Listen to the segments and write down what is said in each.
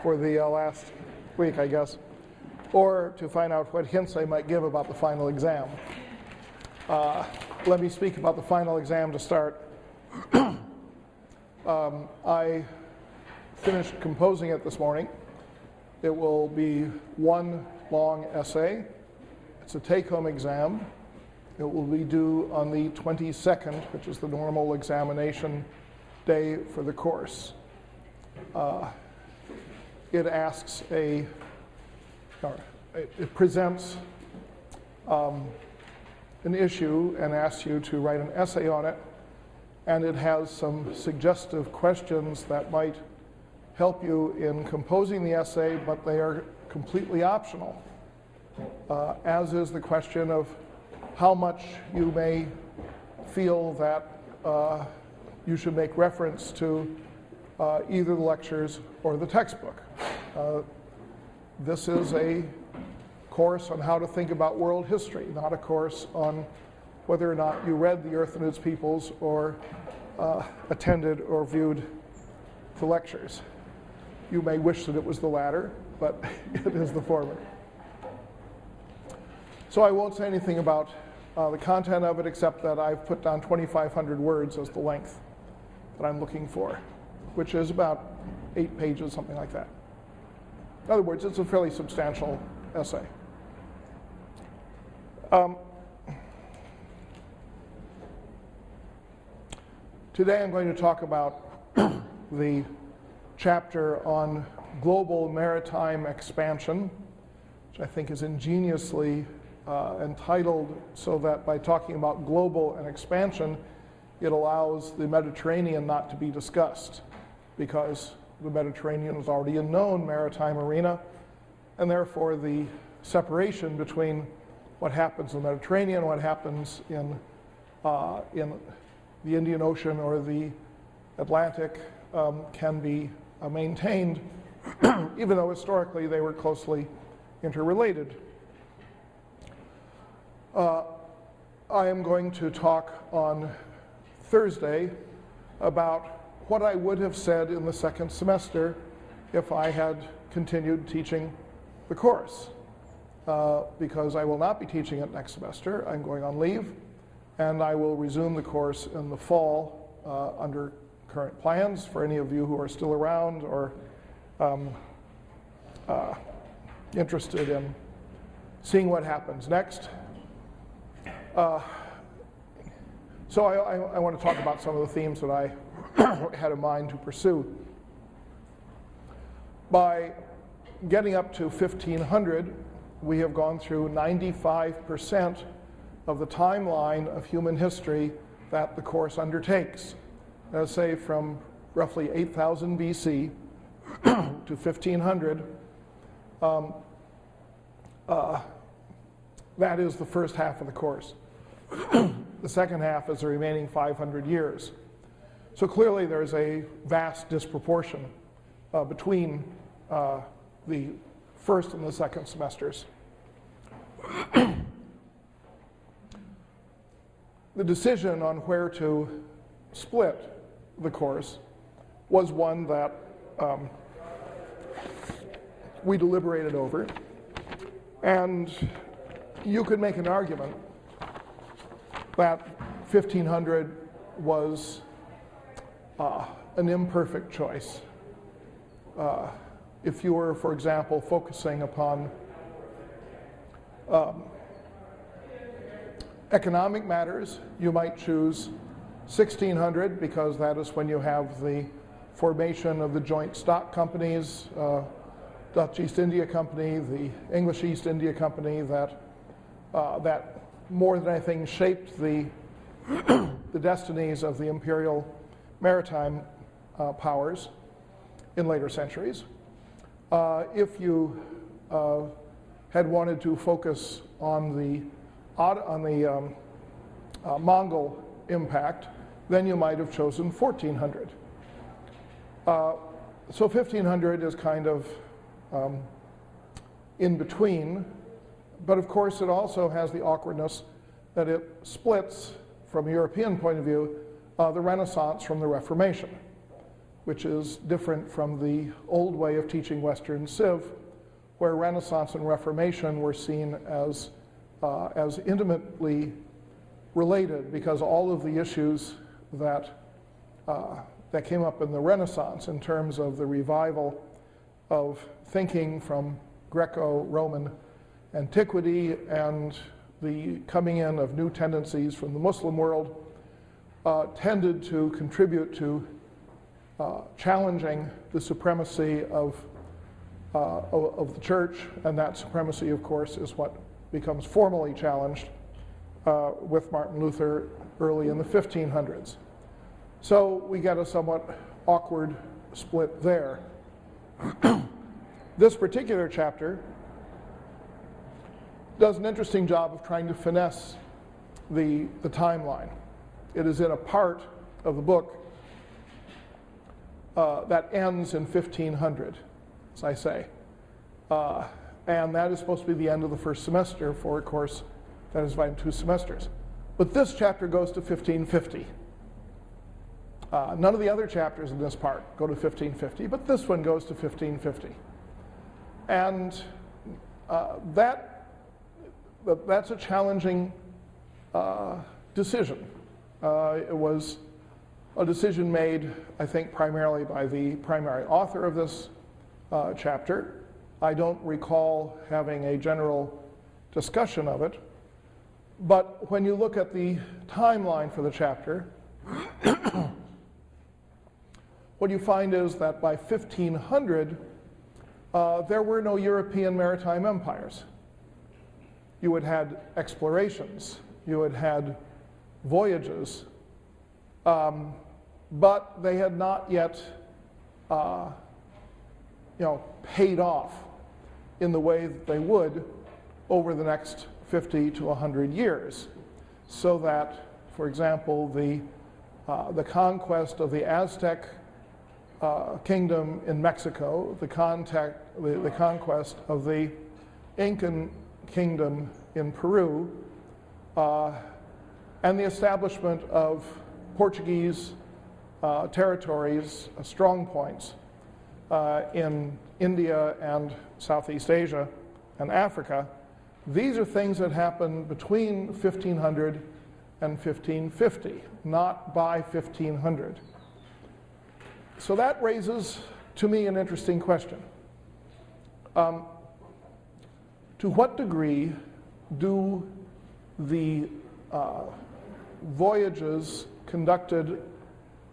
for the last week, I guess, or to find out what hints I might give about the final exam. Let me speak about the final exam to start. I finished composing it this morning. It will be one long essay. It's a take-home exam. It will be due on the 22nd, which is the normal examination day for the course. It presents an issue and asks you to write an essay on it, and it has some suggestive questions that might help you in composing the essay, but they are completely optional, as is the question of how much you may feel that you should make reference to either the lectures or the textbook. This is a course on how to think about world history, not a course on whether or not you read The Earth and Its Peoples or attended or viewed the lectures. You may wish that it was the latter, but it is the former. So I won't say anything about the content of it, except that I've put down 2,500 words as the length that I'm looking for, which is about 8 pages, something like that. In other words, it's a fairly substantial essay. Today I'm going to talk about the chapter on global maritime expansion, which I think is ingeniously entitled so that by talking about global and expansion, it allows the Mediterranean not to be discussed, because the Mediterranean is already a known maritime arena, and therefore the separation between what happens in the Mediterranean and what happens in the Indian Ocean or the Atlantic can be maintained, even though historically they were closely interrelated. I am going to talk on Thursday about what I would have said in the second semester if I had continued teaching the course, because I will not be teaching it next semester. I'm going on leave, and I will resume the course in the fall under current plans for any of you who are still around or interested in seeing what happens next. So I want to talk about some of the themes that I had in mind to pursue. By getting up to 1500, we have gone through 95% of the timeline of human history that the course undertakes. Let's say from roughly 8000 BC to 1500, that is the first half of the course. The second half is the remaining 500 years. So clearly there's a vast disproportion between the first and the second semesters. The decision on where to split the course was one that we deliberated over, and you could make an argument that 1500 was an imperfect choice. If you were, for example, focusing upon economic matters, you might choose 1600 because that is when you have the formation of the joint stock companies, Dutch East India Company, the English East India Company, that more than anything shaped the destinies of the imperial maritime powers in later centuries. If you had wanted to focus on the Mongol impact, then you might have chosen 1400. So 1500 is kind of in between, but of course it also has the awkwardness that it splits, from a European point of view, the Renaissance from the Reformation. which is different from the old way of teaching Western Civ, where Renaissance and Reformation were seen as intimately related, because all of the issues that came up in the Renaissance in terms of the revival of thinking from Greco-Roman antiquity and the coming in of new tendencies from the Muslim world tended to contribute to challenging the supremacy of the church, and that supremacy, of course, is what becomes formally challenged with Martin Luther early in the 1500s. So we get a somewhat awkward split there. This particular chapter does an interesting job of trying to finesse the timeline. It is in a part of the book that ends in 1500, as I say. And that is supposed to be the end of the first semester for a course that is divided in 2 semesters. But this chapter goes to 1550. None of the other chapters in this part go to 1550, but this one goes to 1550. And that's a challenging decision. It was a decision made, I think, primarily by the primary author of this chapter. I don't recall having a general discussion of it, but when you look at the timeline for the chapter, what you find is that by 1500, there were no European maritime empires. You had had explorations, you had had voyages, but they had not yet paid off in the way that they would over the next 50 to 100 years. So that, for example, the conquest of the Aztec kingdom in Mexico, the conquest of the Incan kingdom in Peru, and the establishment of Portuguese territories, strong points in India and Southeast Asia and Africa. These are things that happened between 1500 and 1550, not by 1500. So that raises, to me, an interesting question. To what degree do the voyages conducted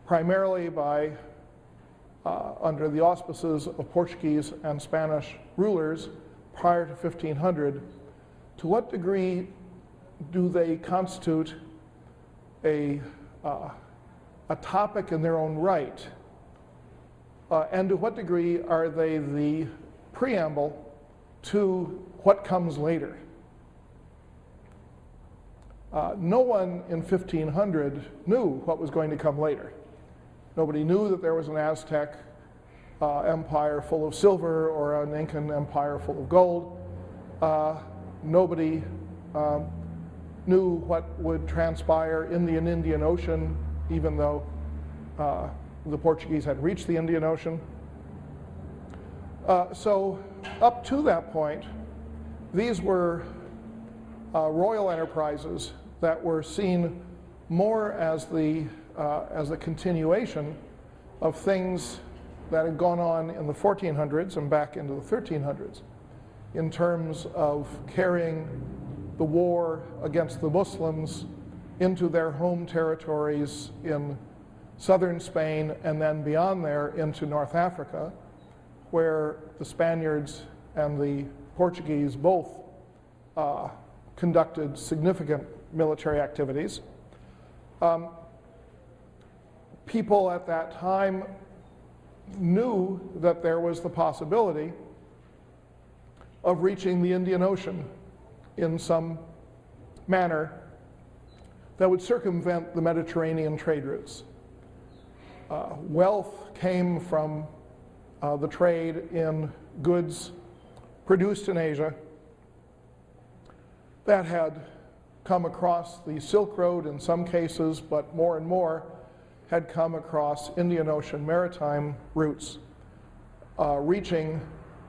primarily by, under the auspices of Portuguese and Spanish rulers prior to 1500, to what degree do they constitute a topic in their own right? And to what degree are they the preamble to what comes later? No one in 1500 knew what was going to come later. Nobody knew that there was an Aztec empire full of silver or an Incan empire full of gold. Nobody knew what would transpire in the Indian Ocean, even though the Portuguese had reached the Indian Ocean. So up to that point, these were royal enterprises that were seen more as the continuation of things that had gone on in the 1400s and back into the 1300s in terms of carrying the war against the Muslims into their home territories in southern Spain and then beyond there into North Africa, where the Spaniards and the Portuguese both conducted significant military activities. People at that time knew that there was the possibility of reaching the Indian Ocean in some manner that would circumvent the Mediterranean trade routes. Wealth came from the trade in goods produced in Asia that had come across the Silk Road in some cases, but more and more had come across Indian Ocean maritime routes, reaching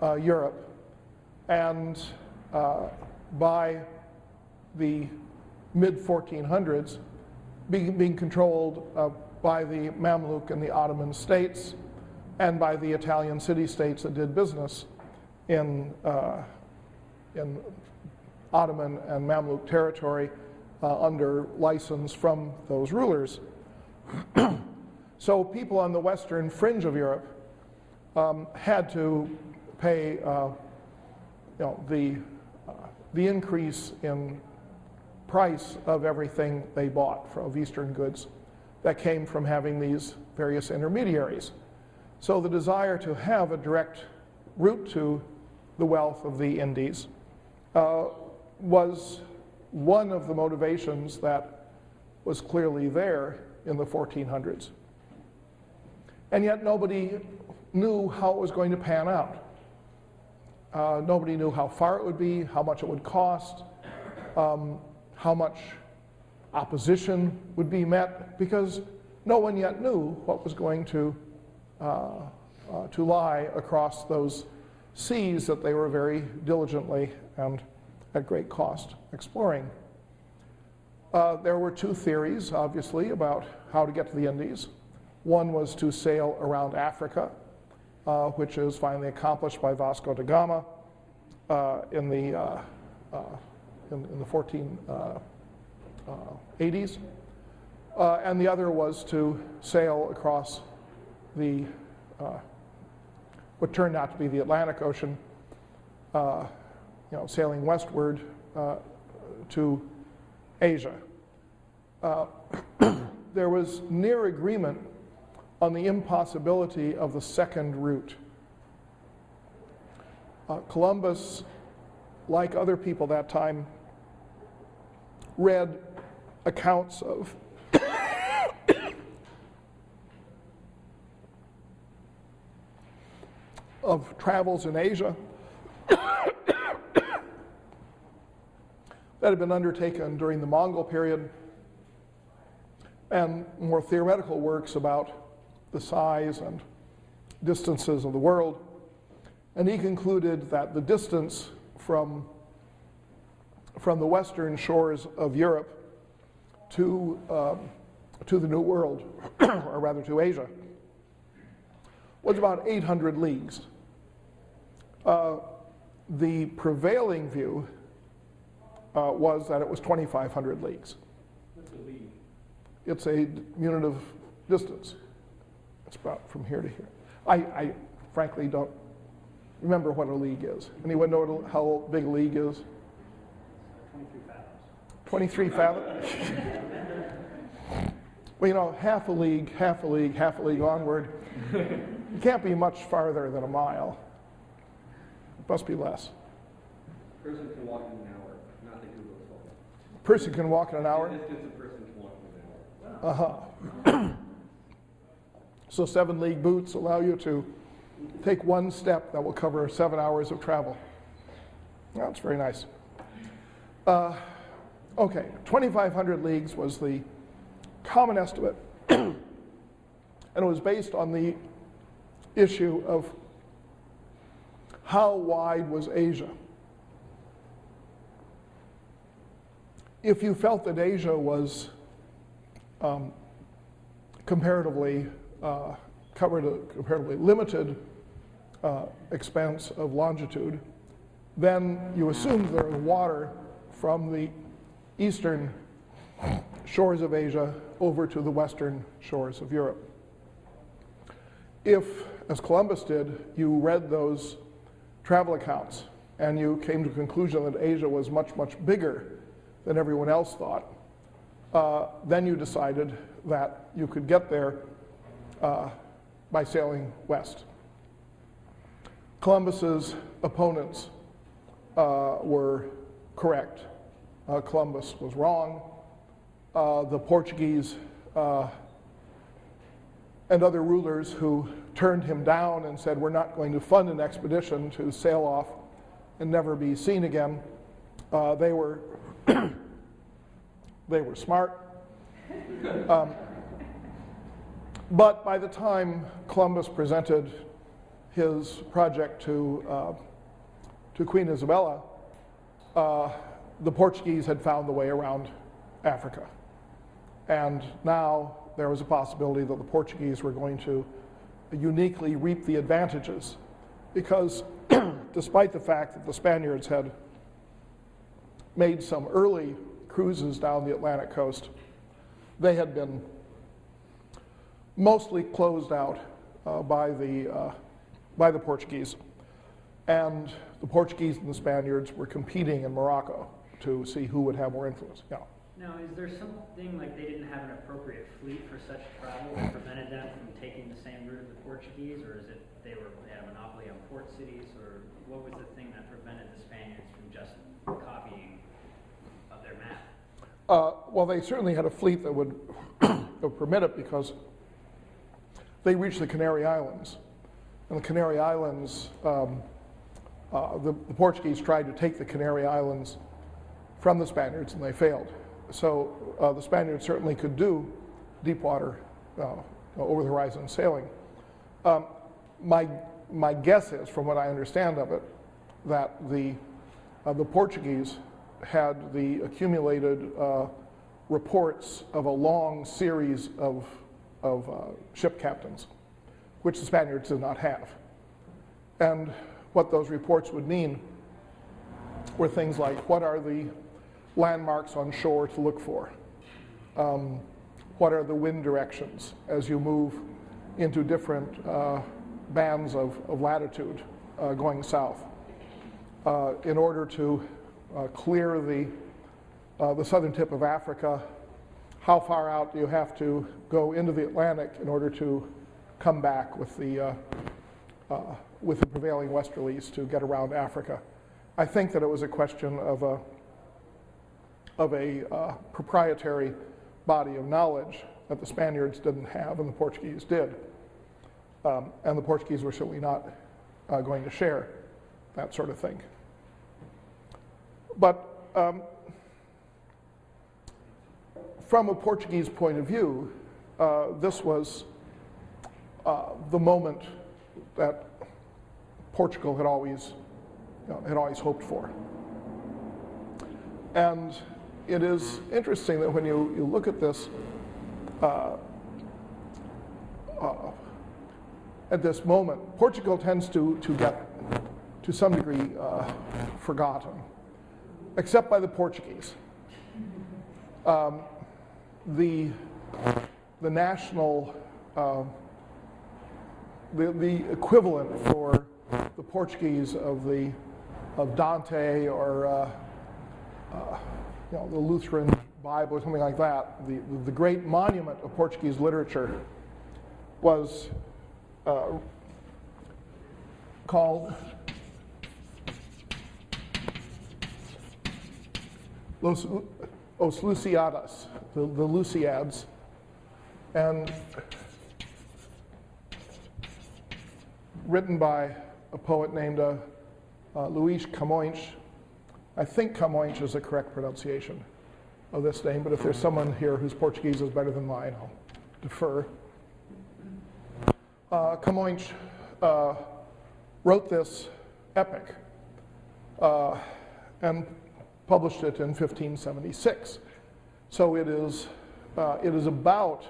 Europe, and by the mid-1400s being controlled by the Mamluk and the Ottoman states and by the Italian city-states that did business in Ottoman and Mamluk territory under license from those rulers. So people on the western fringe of Europe had to pay the increase in price of everything they bought of Eastern goods that came from having these various intermediaries. So the desire to have a direct route to the wealth of the Indies was one of the motivations that was clearly there in the 1400s. And yet nobody knew how it was going to pan out. Nobody knew how far it would be, how much it would cost, how much opposition would be met, because no one yet knew what was going to lie across those seas that they were very diligently and at great cost exploring. There were two theories, obviously, about how to get to the Indies. One was to sail around Africa, which is finally accomplished by Vasco da Gama in the 1480s. And the other was to sail across the what turned out to be the Atlantic Ocean, sailing westward to Asia. There was near agreement on the impossibility of the second route. Columbus, like other people that time, read accounts of travels in Asia that had been undertaken during the Mongol period, and more theoretical works about the size and distances of the world. And he concluded that the distance from the western shores of Europe to the New World, or rather to Asia, was about 800 leagues. The prevailing view was that it was 2,500 leagues. What's a league? It's a unit of distance. It's about from here to here. I frankly don't remember what a league is. Anyone know how big a league is? 23 fathoms. 23 fathoms? Well, half a league onward. It can't be much farther than a mile. It must be less. Person can walk in an hour, not the Google phone. Person can walk in an hour? The distance a person can walk in an hour. Uh-huh. So 7 league boots allow you to take one step that will cover 7 hours of travel. That's very nice. Okay, 2,500 leagues was the common estimate, and it was based on the issue of how wide was Asia. If you felt that Asia was comparatively covered a comparatively limited expanse of longitude, then you assumed there was water from the eastern shores of Asia over to the western shores of Europe. If, as Columbus did, you read those travel accounts and you came to the conclusion that Asia was much, much bigger than everyone else thought, then you decided that you could get there by sailing west. Columbus's opponents were correct. Columbus was wrong. The Portuguese and other rulers who turned him down and said, we're not going to fund an expedition to sail off and never be seen again, they were they were smart. But by the time Columbus presented his project to Queen Isabella, the Portuguese had found the way around Africa. And now there was a possibility that the Portuguese were going to uniquely reap the advantages, because despite the fact that the Spaniards had made some early cruises down the Atlantic coast, they had been mostly closed out by the Portuguese. And the Portuguese and the Spaniards were competing in Morocco to see who would have more influence. Yeah. Now, is there something like they didn't have an appropriate fleet for such travel that prevented them from taking the same route as the Portuguese, or is it they had a monopoly on port cities, or what was the thing that prevented the Spaniards from just copying of their map? Well, they certainly had a fleet that would permit it, because they reached the Canary Islands. And the Canary Islands, the Portuguese tried to take the Canary Islands from the Spaniards, and they failed. So the Spaniards certainly could do deep water over the horizon sailing. My guess is, from what I understand of it, that the Portuguese had the accumulated reports of a long series of ship captains, which the Spaniards did not have. And what those reports would mean were things like, what are the landmarks on shore to look for? What are the wind directions as you move into different bands of latitude going south? In order to clear the southern tip of Africa, how far out do you have to go into the Atlantic in order to come back with the prevailing westerlies to get around Africa? I think that it was a question of a proprietary body of knowledge that the Spaniards didn't have and the Portuguese did. And the Portuguese were certainly not going to share that sort of thing. But from a Portuguese point of view, this was the moment that Portugal had always hoped for. And it is interesting that when you look at this at this moment, Portugal tends to get, to some degree, forgotten, except by the Portuguese. The national, the equivalent for the Portuguese of Dante or the Lutheran Bible or something like that, the great monument of Portuguese literature was called Os Lusíadas, the Lusiads, and written by a poet named Luís Camões. I think Camões is the correct pronunciation of this name, but if there's someone here whose Portuguese is better than mine, I'll defer. Camões wrote this epic and published it in 1576. So it is about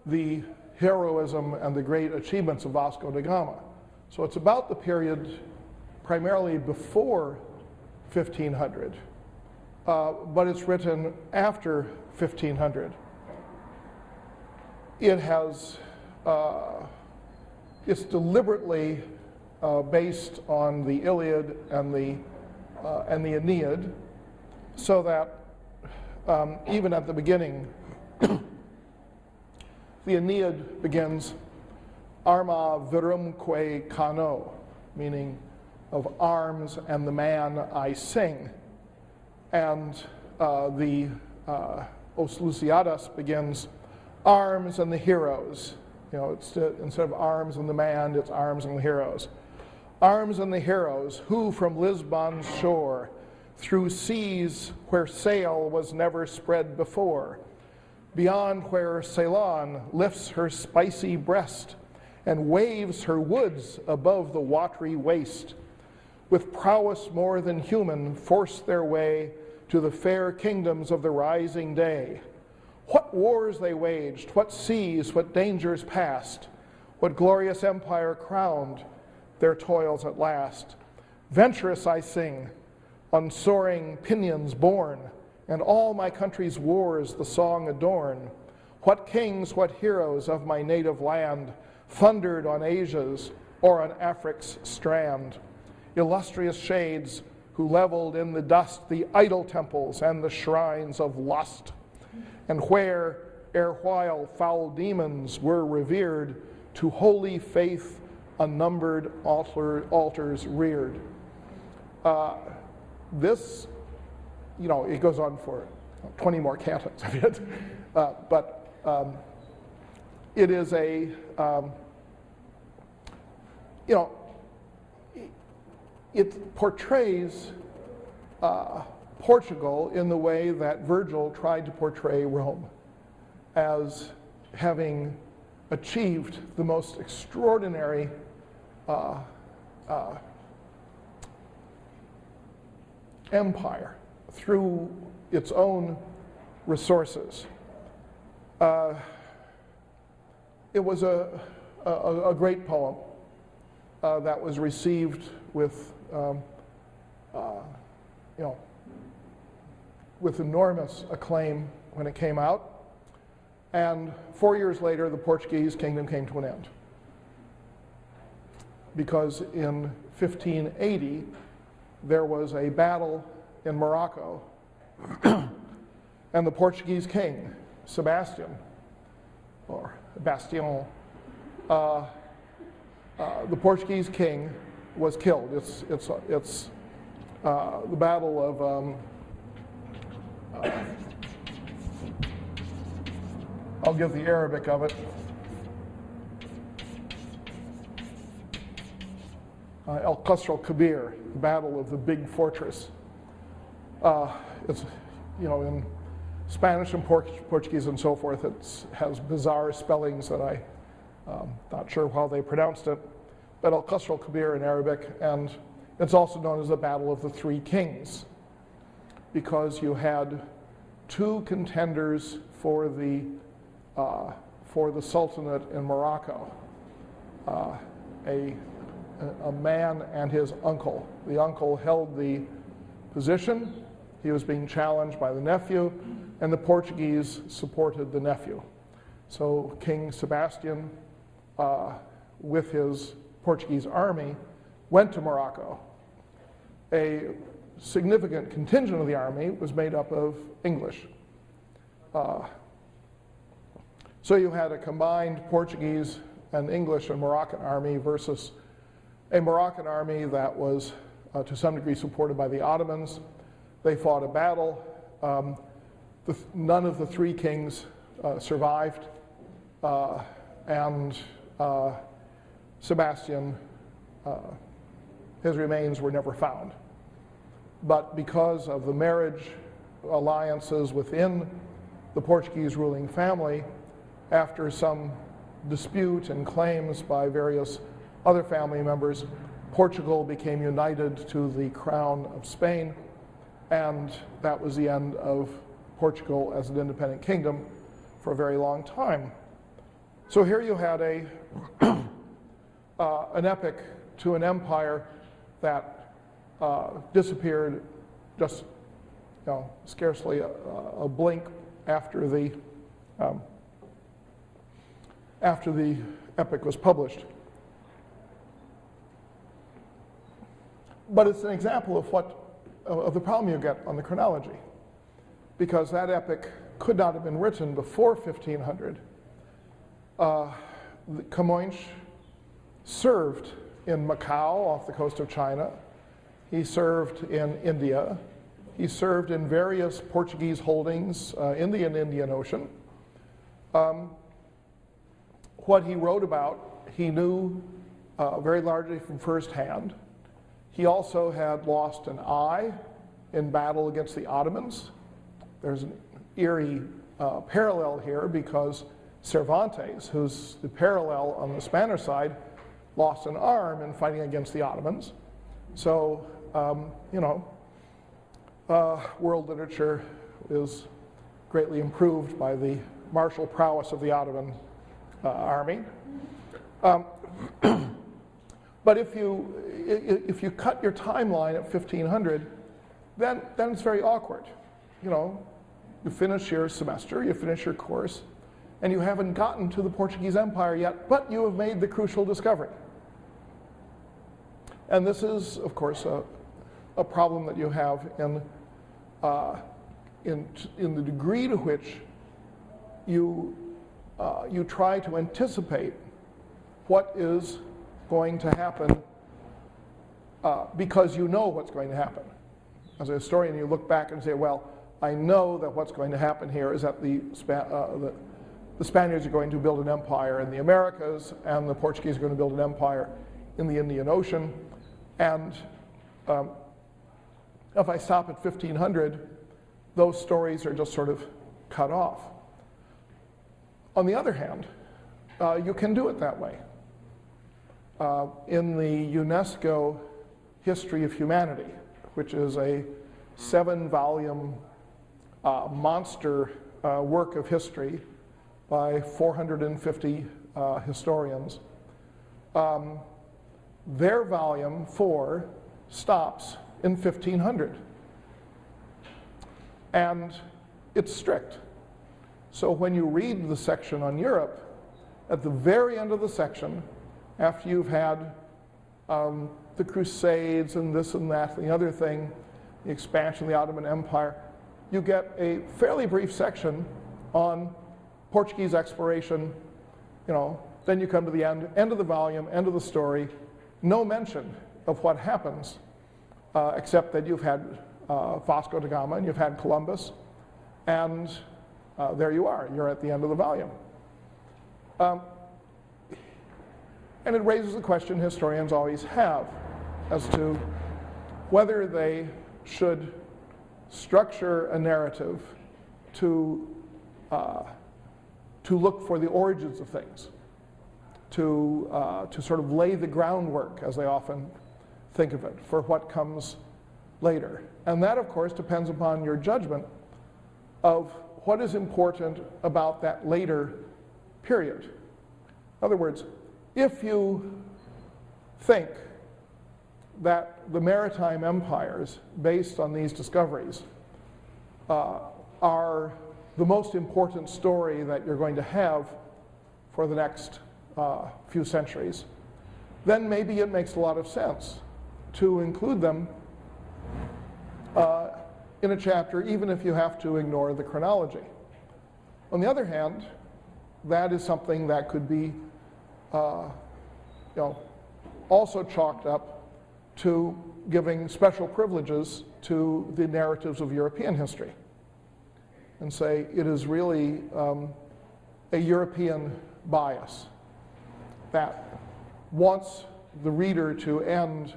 the heroism and the great achievements of Vasco da Gama. So it's about the period primarily before 1500, but it's written after 1500. It has, it's deliberately based on the Iliad and the Aeneid, so that even at the beginning, the Aeneid begins arma virumque cano, meaning of arms and the man I sing. And the Os Lusíadas begins arms and the heroes. You know, it's instead of arms and the man, it's arms and the heroes. Arms and the heroes, who from Lisbon's shore, through seas where sail was never spread before, beyond where Ceylon lifts her spicy breast and waves her woods above the watery waste, with prowess more than human force their way to the fair kingdoms of the rising day. What wars they waged, what seas, what dangers passed, what glorious empire crowned their toils at last. Venturous I sing, on soaring pinions borne, and all my country's wars the song adorn. What kings, what heroes of my native land thundered on Asia's or on Afric's strand. Illustrious shades who leveled in the dust the idol temples and the shrines of lust, and where erewhile foul demons were revered, to holy faith unnumbered altars reared. This, it goes on for 20 more cantos of it, but it is a, it portrays Portugal in the way that Virgil tried to portray Rome, as having achieved the most extraordinary empire through its own resources. It was a great poem that was received with with enormous acclaim when it came out. And 4 years later, the Portuguese kingdom came to an end. Because in 1580, there was a battle in Morocco, and the Portuguese king, Sebastian, or Bastion, the Portuguese king was killed. It's the Battle of, I'll give the Arabic of it. El-Qasr al-Kabir, the Battle of the Big Fortress. It's, in Spanish and Portuguese and so forth, it has bizarre spellings that I'm not sure how they pronounced it, but Al-Qasr al-Kabir in Arabic, and it's also known as the Battle of the Three Kings, because you had two contenders for the Sultanate in Morocco, a man and his uncle. The uncle held the position. He was being challenged by the nephew, and the Portuguese supported the nephew. So King Sebastian, with his Portuguese army, went to Morocco. A significant contingent of the army was made up of English. So you had a combined Portuguese and English and Moroccan army versus a Moroccan army that was to some degree supported by the Ottomans. They fought a battle. None of the three kings survived, and Sebastian, his remains were never found. But because of the marriage alliances within the Portuguese ruling family, after some dispute and claims by various other family members, Portugal became united to the crown of Spain, and that was the end of Portugal as an independent kingdom for a very long time. So here you had an epic to an empire that disappeared just scarcely a blink after the epic was published. But it's an example of the problem you get on the chronology, because that epic could not have been written before 1500. Camões served in Macau off the coast of China. He served in India. He served in various Portuguese holdings in the Indian Ocean. What he wrote about, he knew very largely from firsthand. He also had lost an eye in battle against the Ottomans. There's an eerie parallel here because Cervantes, who's the parallel on the Spanish side, lost an arm in fighting against the Ottomans. So, world literature is greatly improved by the martial prowess of the Ottoman army. But if you cut your timeline at 1500, then it's very awkward. You finish your semester, you finish your course, and you haven't gotten to the Portuguese Empire yet, but you have made the crucial discovery. And this is, of course, a problem that you have in the degree to which you try to anticipate what is going to happen because you know what's going to happen. As a historian, you look back and say, well, I know that what's going to happen here is that the Spaniards are going to build an empire in the Americas, and the Portuguese are going to build an empire in the Indian Ocean. And if I stop at 1500, those stories are just sort of cut off. On the other hand, you can do it that way. In the UNESCO History of Humanity, which is a 7-volume monster work of history by 450 historians, their volume 4 stops in 1500. And it's strict. So when you read the section on Europe, at the very end of the section, after you've had the Crusades and this and that and the other thing, the expansion of the Ottoman Empire, you get a fairly brief section on Portuguese exploration. Then you come to the end of the volume, end of the story, no mention of what happens, except that you've had Vasco da Gama and you've had Columbus, and there you are. You're at the end of the volume. And it raises the question historians always have as to whether they should structure a narrative to look for the origins of things, to sort of lay the groundwork, as they often think of it, for what comes later. And that, of course, depends upon your judgment of what is important about that later period. In other words, if you think that the maritime empires, based on these discoveries, are the most important story that you're going to have for the next few centuries, then maybe it makes a lot of sense to include them in a chapter, even if you have to ignore the chronology. On the other hand, that is something that could be also chalked up to giving special privileges to the narratives of European history, and say it is really a European bias that wants the reader to end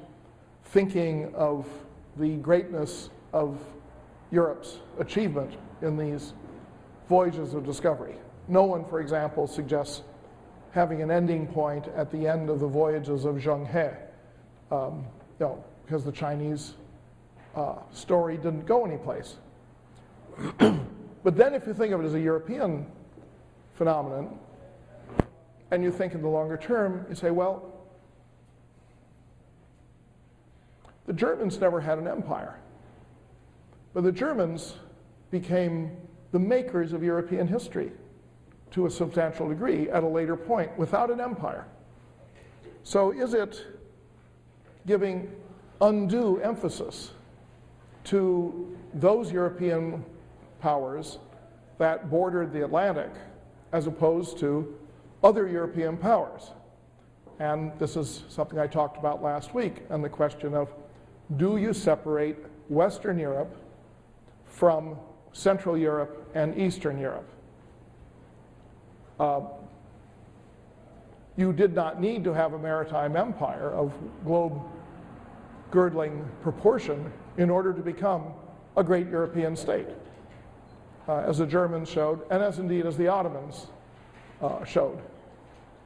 thinking of the greatness of Europe's achievement in these voyages of discovery. No one, for example, suggests having an ending point at the end of the voyages of Zheng He, because the Chinese story didn't go anyplace. But then if you think of it as a European phenomenon, and you think in the longer term, you say, well, the Germans never had an empire. But the Germans became the makers of European history to a substantial degree at a later point without an empire. So is it giving undue emphasis to those European powers that bordered the Atlantic as opposed to other European powers? And this is something I talked about last week, and the question of, do you separate Western Europe from Central Europe and Eastern Europe? You did not need to have a maritime empire of globe-girdling proportion in order to become a great European state. as the Germans showed, and as indeed as the Ottomans showed,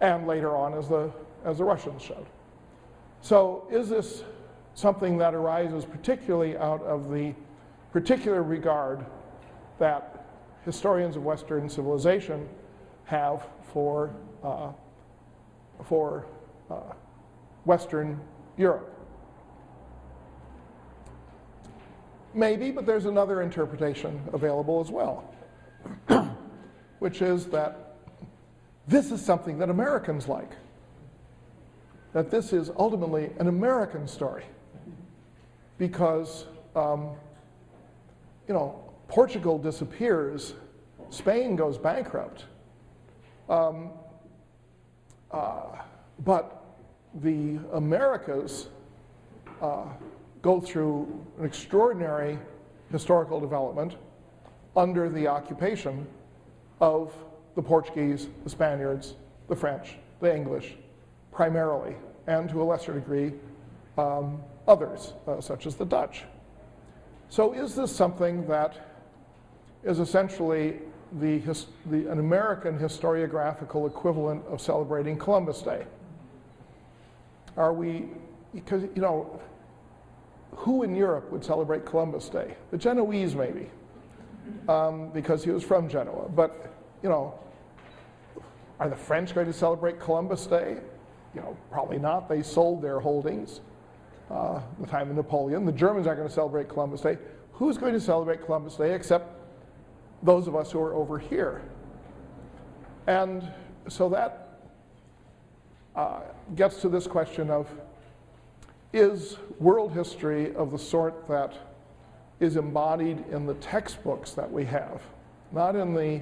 and later on as the Russians showed. So is this something that arises particularly out of the particular regard that historians of Western civilization have for Western Europe? Maybe, but there's another interpretation available as well, which is that this is something that Americans like, that this is ultimately an American story, because Portugal disappears, Spain goes bankrupt, but the Americas go through an extraordinary historical development under the occupation of the Portuguese, the Spaniards, the French, the English, primarily, and to a lesser degree, others, such as the Dutch. So is this something that is essentially an American historiographical equivalent of celebrating Columbus Day? Are we, because, who in Europe would celebrate Columbus Day? The Genoese, maybe, because he was from Genoa. But, are the French going to celebrate Columbus Day? Probably not. They sold their holdings the time of Napoleon. The Germans aren't going to celebrate Columbus Day. Who's going to celebrate Columbus Day except those of us who are over here? And so that gets to this question of, is world history of the sort that is embodied in the textbooks that we have, not in the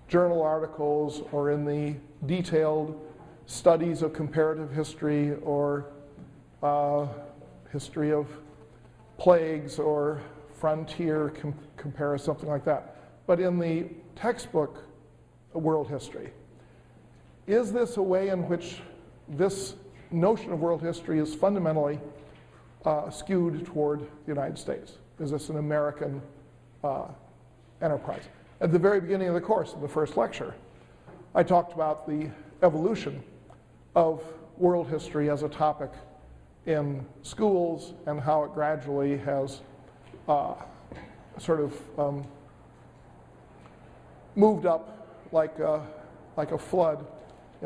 journal articles or in the detailed studies of comparative history or history of plagues or frontier comparison, something like that, but in the textbook world history? Is this a way in which this notion of world history is fundamentally skewed toward the United States? Is this an American enterprise? At the very beginning of the course, in the first lecture, I talked about the evolution of world history as a topic in schools and how it gradually has moved up like a flood,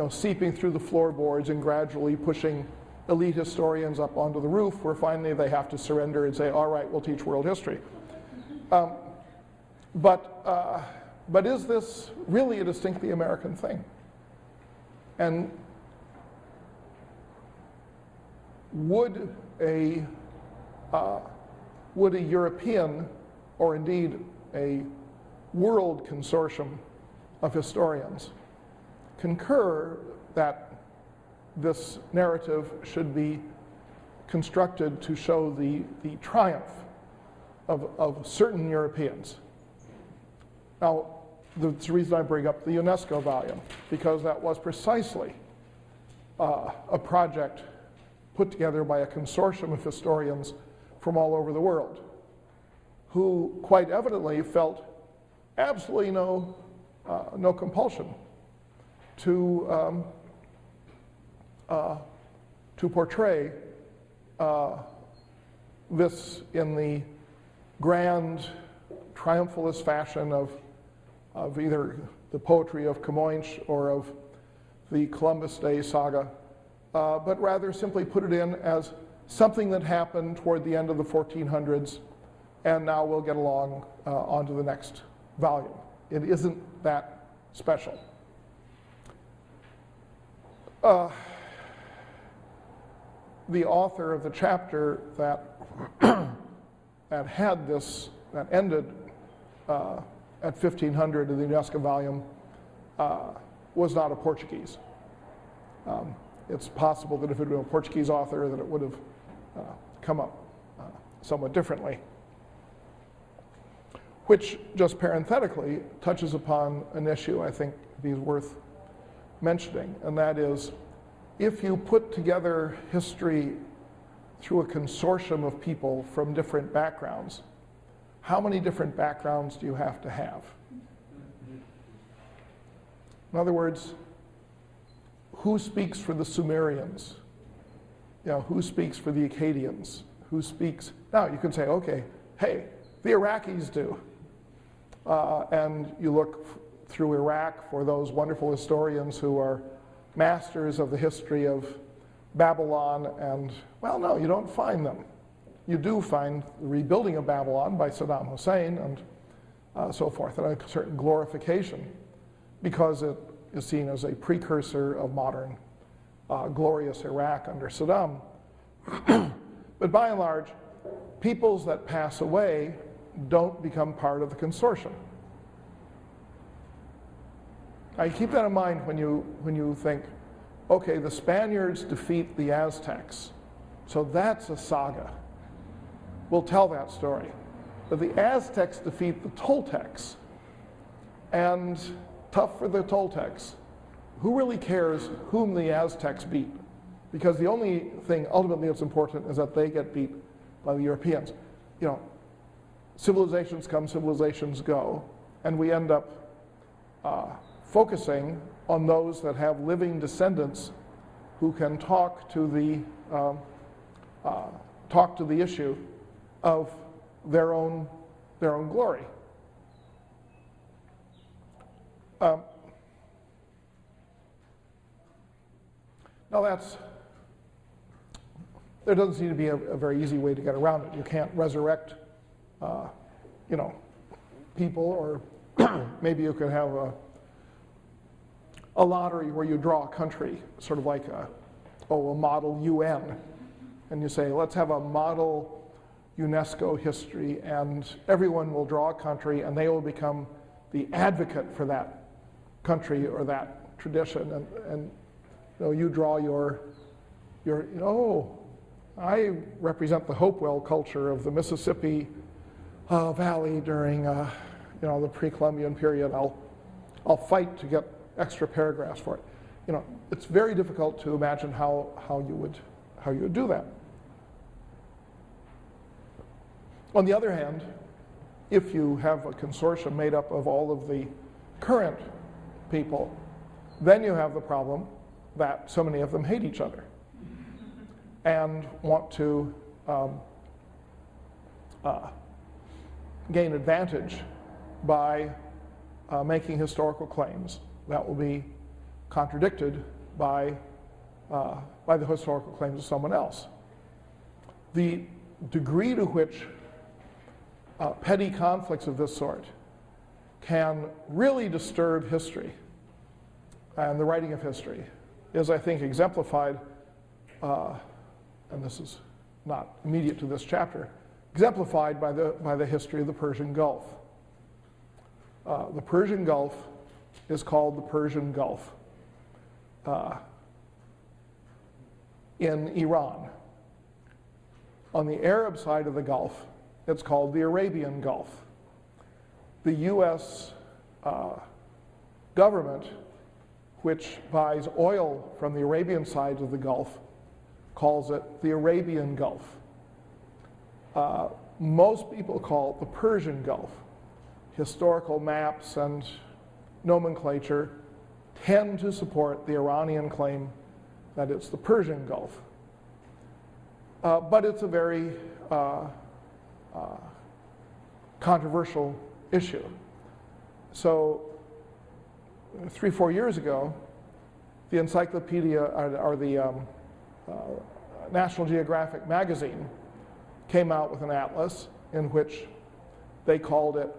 seeping through the floorboards and gradually pushing elite historians up onto the roof, where finally they have to surrender and say, all right, we'll teach world history. But is this really a distinctly American thing? And would a European, or indeed a world consortium of historians, concur that this narrative should be constructed to show the triumph of certain Europeans? Now, that's the reason I bring up the UNESCO volume, because that was precisely a project put together by a consortium of historians from all over the world, who quite evidently felt absolutely no compulsion to portray this in the grand triumphalist fashion of either the poetry of Camoens or of the Columbus Day saga, but rather simply put it in as something that happened toward the end of the 1400s, and now we'll get along onto the next volume. It isn't that special. The author of the chapter that that ended at 1500 in the UNESCO volume was not a Portuguese. It's possible that if it had been a Portuguese author, that it would have come up somewhat differently. Which, just parenthetically, touches upon an issue I think is worth mentioning, and that is, if you put together history through a consortium of people from different backgrounds, how many different backgrounds do you have to have? In other words, who speaks for the Sumerians? You know, who speaks for the Akkadians? Who speaks? Now you can say, okay, hey, the Iraqis do. And you look through Iraq for those wonderful historians who are masters of the history of Babylon, and, well, no, you don't find them. You do find the rebuilding of Babylon by Saddam Hussein and so forth, and a certain glorification, because it is seen as a precursor of modern glorious Iraq under Saddam. But by and large, peoples that pass away don't become part of the consortium. Now, you keep that in mind when you think, okay, the Spaniards defeat the Aztecs, so that's a saga. We'll tell that story. But the Aztecs defeat the Toltecs, and tough for the Toltecs. Who really cares whom the Aztecs beat? Because the only thing ultimately that's important is that they get beat by the Europeans. You know, civilizations come, civilizations go, and we end up focusing on those that have living descendants who can talk to the issue of their own glory. Now there doesn't seem to be a very easy way to get around it. You can't resurrect, people, or maybe you could have a lottery where you draw a country, sort of like a model UN, and you say, let's have a model UNESCO history, and everyone will draw a country, and they will become the advocate for that country or that tradition, and you draw your I represent the Hopewell culture of the Mississippi Valley during the pre-Columbian period. I'll fight to get extra paragraphs for it. It's very difficult to imagine how you would do that. On the other hand, if you have a consortium made up of all of the current people, then you have the problem that so many of them hate each other and want to gain advantage by making historical claims that will be contradicted by the historical claims of someone else. The degree to which petty conflicts of this sort can really disturb history and the writing of history is, I think, exemplified, and this is not immediate to this chapter, exemplified by the history of the Persian Gulf. The Persian Gulf is called the Persian Gulf in Iran. On the Arab side of the Gulf, it's called the Arabian Gulf. The U.S. Government, which buys oil from the Arabian side of the Gulf, calls it the Arabian Gulf. Most people call it the Persian Gulf. Historical maps and nomenclature tend to support the Iranian claim that it's the Persian Gulf. But it's a very controversial issue. So 3-4 years ago, the encyclopedia, or the National Geographic magazine came out with an atlas in which they called it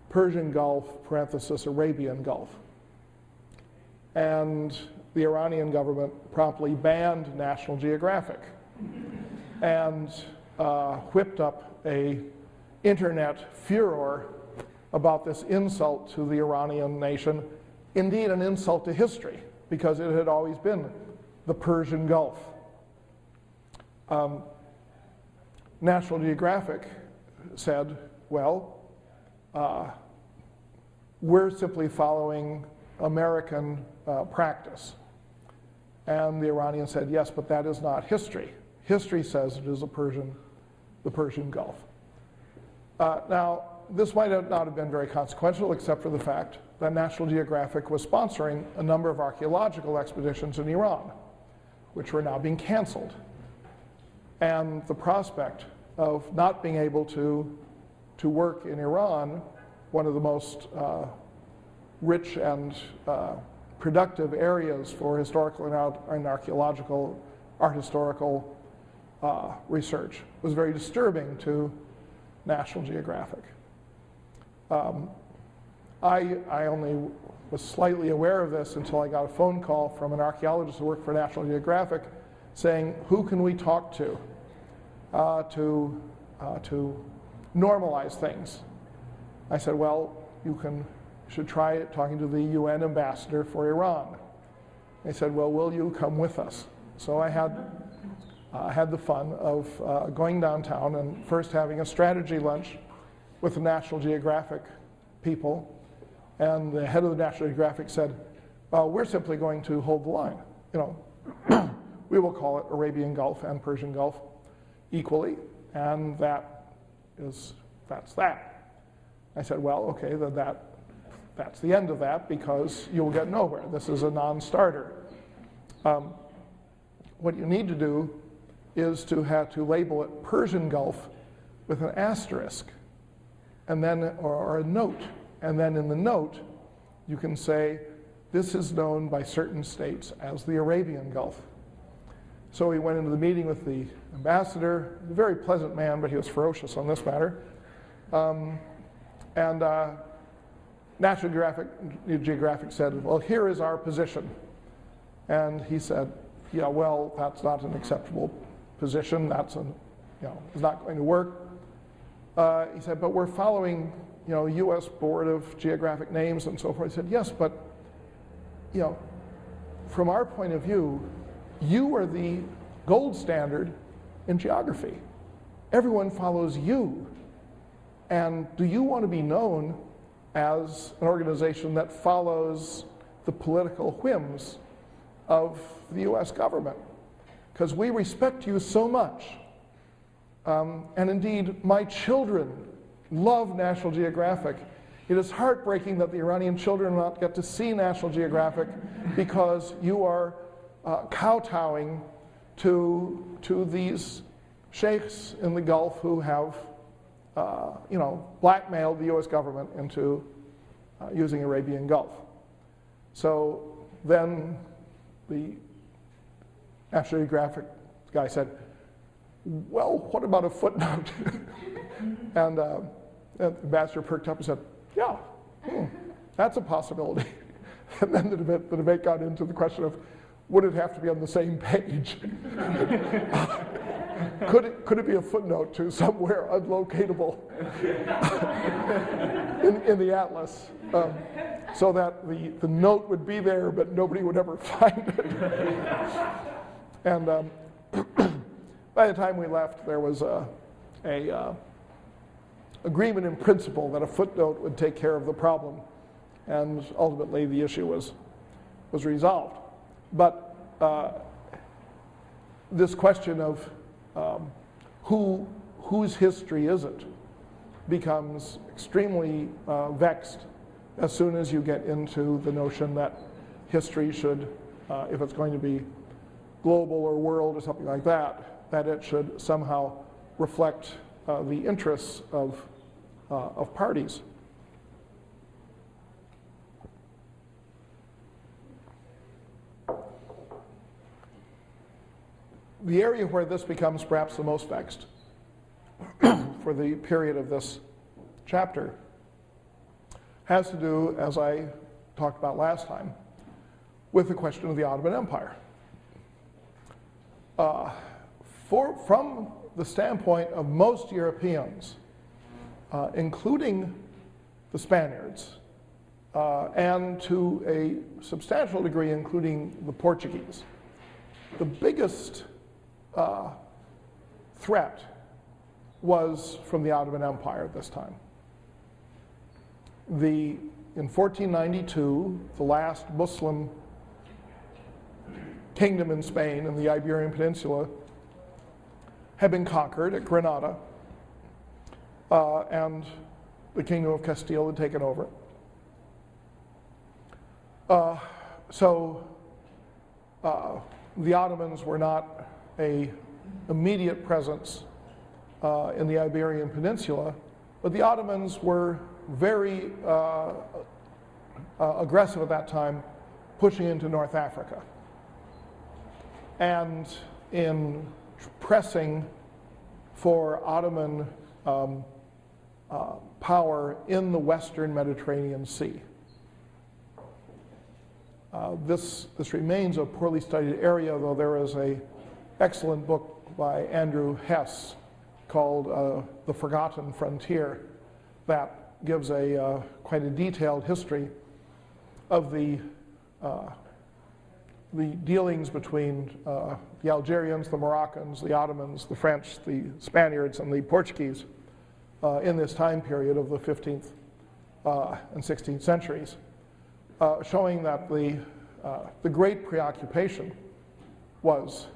Persian Gulf, parenthesis, Arabian Gulf. And the Iranian government promptly banned National Geographic and whipped up a internet furor about this insult to the Iranian nation, indeed an insult to history, because it had always been the Persian Gulf. National Geographic said, well, we're simply following American practice. And the Iranians said, yes, but that is not history. History says it is the Persian Gulf. Now, this might not have been very consequential, except for the fact that National Geographic was sponsoring a number of archaeological expeditions in Iran, which were now being canceled. And the prospect of not being able to work in Iran, one of the most rich and productive areas for historical and archaeological, art historical research, was very disturbing to National Geographic. I only was slightly aware of this until I got a phone call from an archaeologist who worked for National Geographic saying, who can we talk to normalize things? I said, well, you should try talking to the UN ambassador for Iran. They said, well, will you come with us? So I had the fun of going downtown and first having a strategy lunch with the National Geographic people. And the head of the National Geographic said, we're simply going to hold the line. You know, we will call it Arabian Gulf and Persian Gulf equally, and that's that. I said, well, okay, then that's the end of that, because you'll get nowhere. This is a non-starter. What you need to do is to have to label it Persian Gulf with an asterisk, and then or a note, and then in the note you can say this is known by certain states as the Arabian Gulf. So we went into the meeting with the ambassador, a very pleasant man, but he was ferocious on this matter. National Geographic said, well, here is our position. And he said, yeah, well, that's not an acceptable position. That's it's not going to work. He said, but we're following, U.S. Board of Geographic Names and so forth. He said, yes, but, from our point of view, you are the gold standard in geography. Everyone follows you. And do you want to be known as an organization that follows the political whims of the U.S. government? Because we respect you so much. And indeed, my children love National Geographic. It is heartbreaking that the Iranian children will not get to see National Geographic because you are kowtowing to these sheikhs in the Gulf who have blackmailed the U.S. government into using Arabian Gulf. So then the National Geographic guy said, well, what about a footnote? And the ambassador perked up and said, yeah, that's a possibility. And then the debate got into the question of, would it have to be on the same page? Could it be a footnote to somewhere unlocatable in the atlas, so that the note would be there, but nobody would ever find it? And by the time we left, there was a agreement in principle that a footnote would take care of the problem, and ultimately the issue was resolved. But this question of whose history is it becomes extremely vexed as soon as you get into the notion that history should, if it's going to be global or world or something like that it should somehow reflect the interests of parties. The area where this becomes perhaps the most vexed for the period of this chapter has to do, as I talked about last time, with the question of the Ottoman Empire. From the standpoint of most Europeans, including the Spaniards, and to a substantial degree including the Portuguese, the biggest threat was from the Ottoman Empire at this time. In 1492, the last Muslim kingdom in Spain, in the Iberian Peninsula, had been conquered at Granada, and the Kingdom of Castile had taken over. So the Ottomans were not an immediate presence in the Iberian Peninsula, but the Ottomans were very aggressive at that time, pushing into North Africa. And in pressing for Ottoman power in the Western Mediterranean Sea. This remains a poorly studied area, though there is an excellent book by Andrew Hess called The Forgotten Frontier that gives quite a detailed history of the dealings between the Algerians, the Moroccans, the Ottomans, the French, the Spaniards, and the Portuguese in this time period of the 15th and 16th centuries, showing that the great preoccupation was,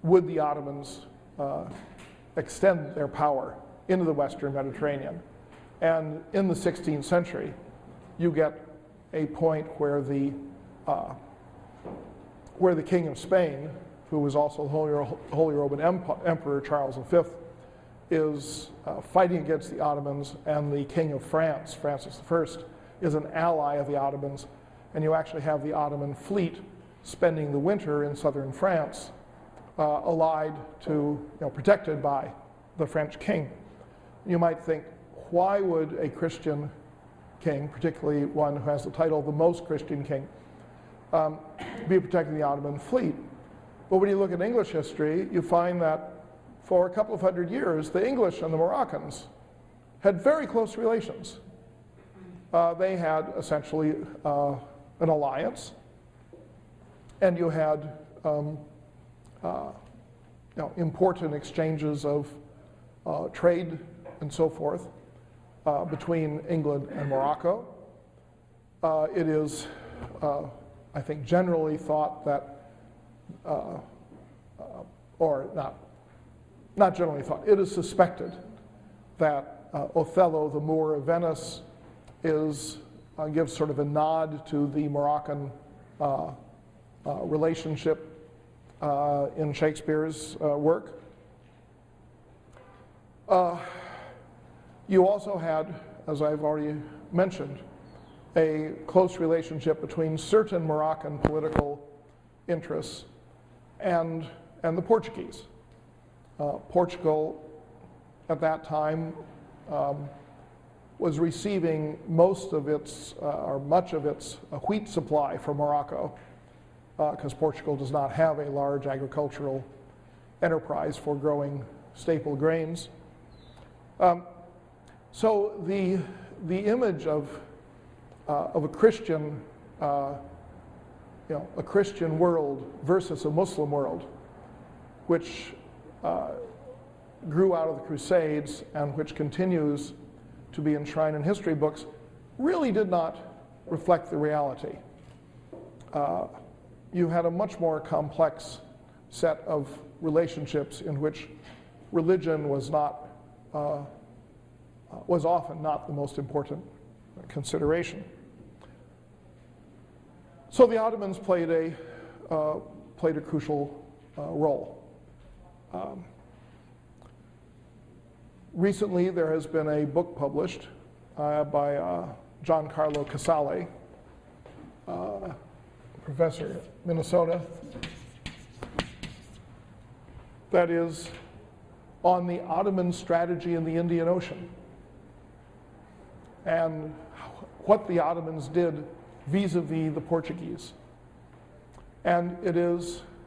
would the Ottomans extend their power into the Western Mediterranean? And in the 16th century, you get a point where the King of Spain, who was also Holy Roman Emperor Charles V, is fighting against the Ottomans, and the King of France, Francis I, is an ally of the Ottomans, and you actually have the Ottoman fleet spending the winter in southern France, allied to, protected by the French king. You might think, why would a Christian king, particularly one who has the title the most Christian king, be protecting the Ottoman fleet? But when you look at English history, you find that for a couple of hundred years, the English and the Moroccans had very close relations. They had essentially an alliance, and you had important exchanges of trade and so forth between England and Morocco. It is, I think, generally thought that, or not generally thought, it is suspected that Othello, the Moor of Venice, gives sort of a nod to the Moroccan relationship in Shakespeare's work. You also had, as I've already mentioned, a close relationship between certain Moroccan political interests and the Portuguese. Portugal, at that time, was receiving most of its, or much of its wheat supply from Morocco, because Portugal does not have a large agricultural enterprise for growing staple grains. So the image of a Christian, a Christian world versus a Muslim world, which grew out of the Crusades and which continues to be enshrined in history books, really did not reflect the reality. You had a much more complex set of relationships in which religion was often not the most important consideration. So the Ottomans played a crucial role. Recently, there has been a book published by Giancarlo Casale, professor at Minnesota, that is on the Ottoman strategy in the Indian Ocean and what the Ottomans did vis-a-vis the Portuguese. And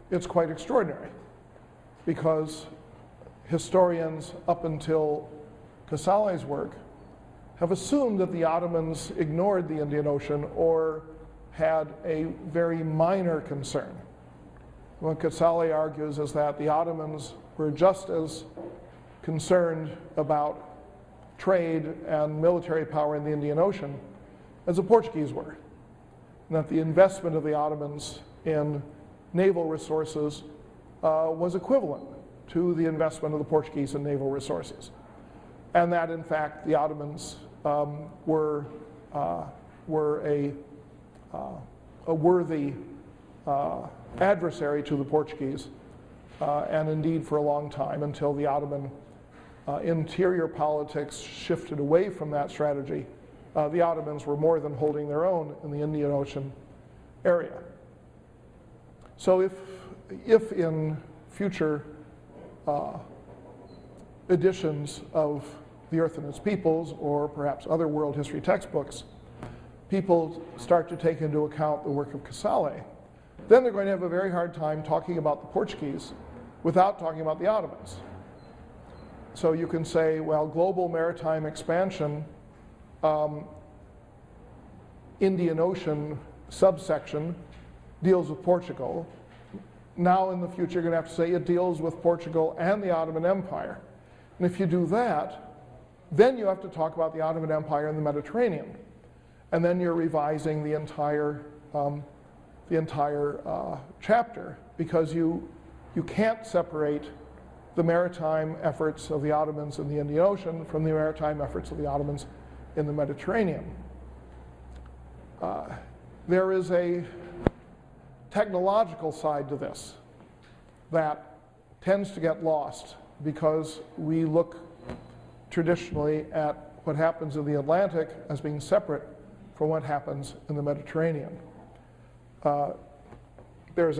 it's quite extraordinary, because historians up until Casale's work have assumed that the Ottomans ignored the Indian Ocean or had a very minor concern. What Casale argues is that the Ottomans were just as concerned about trade and military power in the Indian Ocean as the Portuguese were, and that the investment of the Ottomans in naval resources was equivalent to the investment of the Portuguese in naval resources. and that in fact the Ottomans were a worthy adversary to the Portuguese, and indeed for a long time until the Ottoman interior politics shifted away from that strategy. The Ottomans were more than holding their own in the Indian Ocean area. So if in future editions of The Earth and Its Peoples, or perhaps other world history textbooks, people start to take into account the work of Casale, then they're going to have a very hard time talking about the Portuguese without talking about the Ottomans. So you can say, well, global maritime expansion, Indian Ocean subsection deals with Portugal. Now in the future, you're going to have to say it deals with Portugal and the Ottoman Empire. And if you do that, then you have to talk about the Ottoman Empire and the Mediterranean. And then you're revising the entire chapter, because you can't separate the maritime efforts of the Ottomans in the Indian Ocean from the maritime efforts of the Ottomans in the Mediterranean. There is a technological side to this that tends to get lost because we look traditionally at what happens in the Atlantic as being separate from what happens in the Mediterranean. There's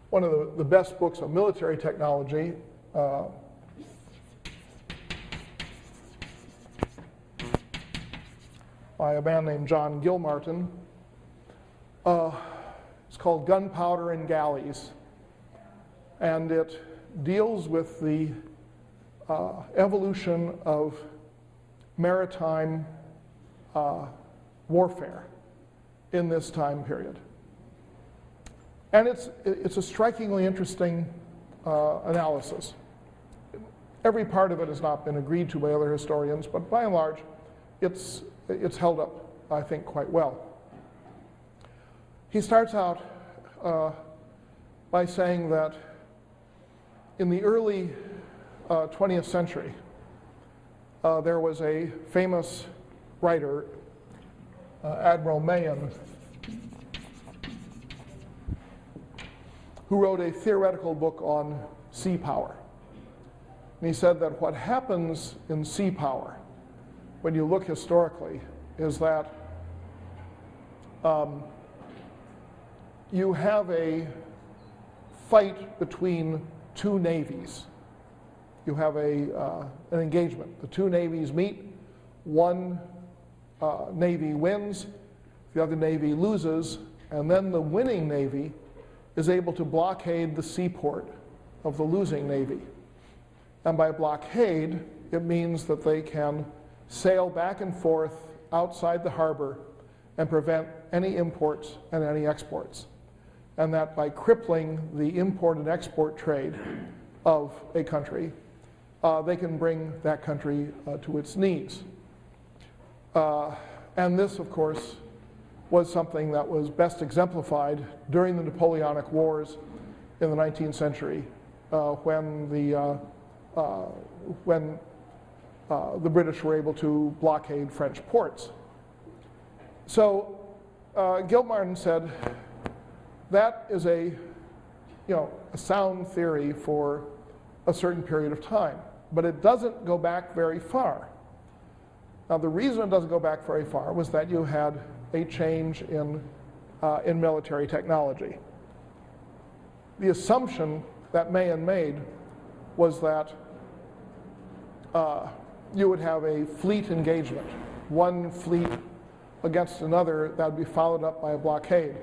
one of the best books on military technology, by a man named John Gilmartin. It's called Gunpowder and Galleys, and it deals with the evolution of maritime warfare in this time period. And it's a strikingly interesting analysis. Every part of it has not been agreed to by other historians, but by and large, it's held up, I think, quite well. He starts out by saying that in the early 20th century, there was a famous writer, Admiral Mahon, who wrote a theoretical book on sea power. And he said that what happens in sea power, when you look historically, is that you have a fight between two navies. You have an engagement. The two navies meet. One navy wins, the other navy loses, and then the winning navy is able to blockade the seaport of the losing navy. And by blockade, it means that they can sail back and forth outside the harbor and prevent any imports and any exports. And that by crippling the import and export trade of a country, they can bring that country to its knees. And this, of course, was something that was best exemplified during the Napoleonic Wars in the 19th century, when the British were able to blockade French ports. So Gilmartin said that is a sound theory for a certain period of time, but it doesn't go back very far. Now, the reason it doesn't go back very far was that you had a change in military technology. The assumption that Mahon made was that you would have a fleet engagement, one fleet against another that would be followed up by a blockade.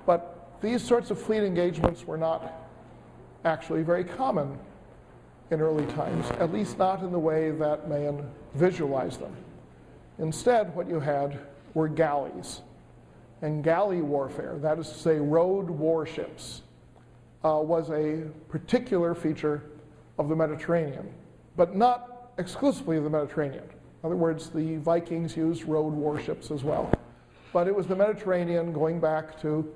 But these sorts of fleet engagements were not actually very common in early times, at least not in the way that Mahon visualized them. Instead, what you had were galleys. And galley warfare, that is to say rowed warships, was a particular feature of the Mediterranean, but not exclusively of the Mediterranean. In other words, the Vikings used rowed warships as well. But it was the Mediterranean going back to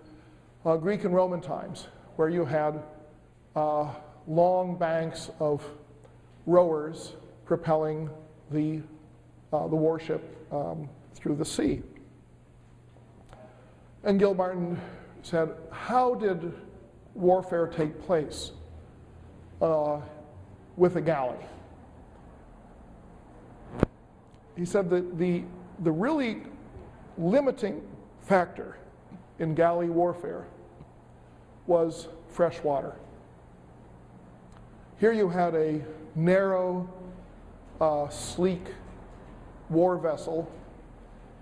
Greek and Roman times, where you had long banks of rowers propelling the warship through the sea. And Gilmartin said, how did warfare take place with a galley? He said that the really limiting factor in galley warfare was fresh water. Here you had a narrow, sleek war vessel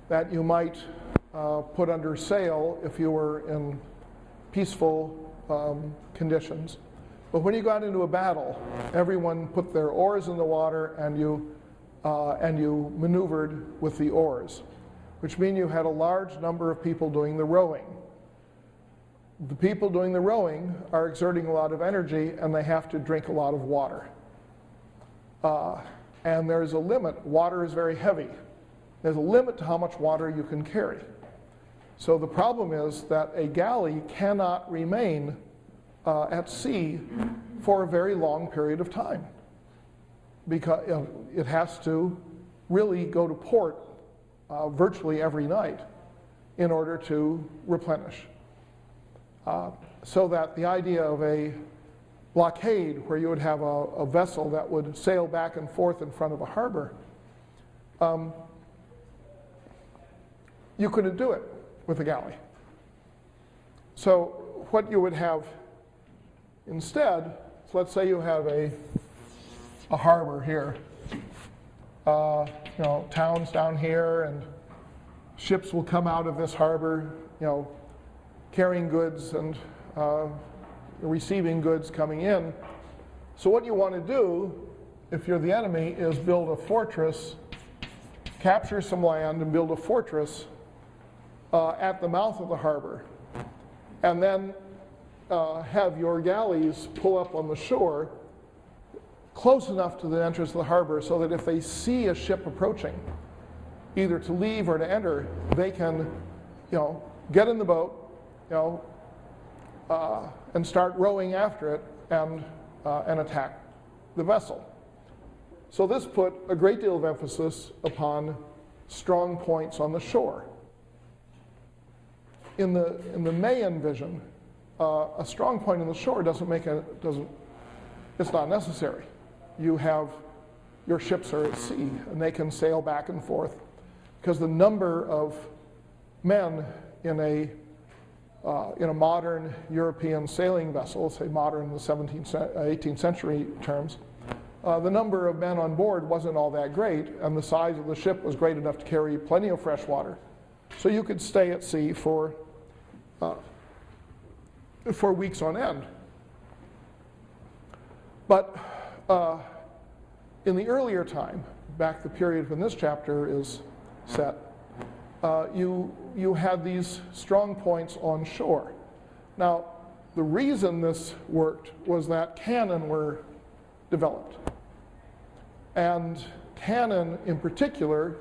that you might put under sail if you were in peaceful conditions. But when you got into a battle, everyone put their oars in the water and you maneuvered with the oars, which means you had a large number of people doing the rowing. The people doing the rowing are exerting a lot of energy and they have to drink a lot of water. And there's a limit. Water is very heavy. There's a limit to how much water you can carry. So the problem is that a galley cannot remain at sea for a very long period of time, because it has to really go to port virtually every night in order to replenish. So that the idea of a blockade where you would have a vessel that would sail back and forth in front of a harbor, you couldn't do it with a galley. So what you would have instead, so let's say you have a harbor here, towns down here, and ships will come out of this harbor, carrying goods and receiving goods coming in. So what you want to do, if you're the enemy, is build a fortress, capture some land and build a fortress at the mouth of the harbor, and then have your galleys pull up on the shore close enough to the entrance of the harbor so that if they see a ship approaching, either to leave or to enter, they can, get in the boat, and start rowing after it and attack the vessel. So this put a great deal of emphasis upon strong points on the shore. In the Mayan vision, a strong point on the shore it's not necessary. You have, your ships are at sea and they can sail back and forth because the number of men in a modern European sailing vessel, say modern in the 18th century terms, the number of men on board wasn't all that great, and the size of the ship was great enough to carry plenty of fresh water. So you could stay at sea for weeks on end. But in the earlier time, back the period when this chapter is set, you had these strong points on shore. Now, the reason this worked was that cannon were developed. And cannon, in particular,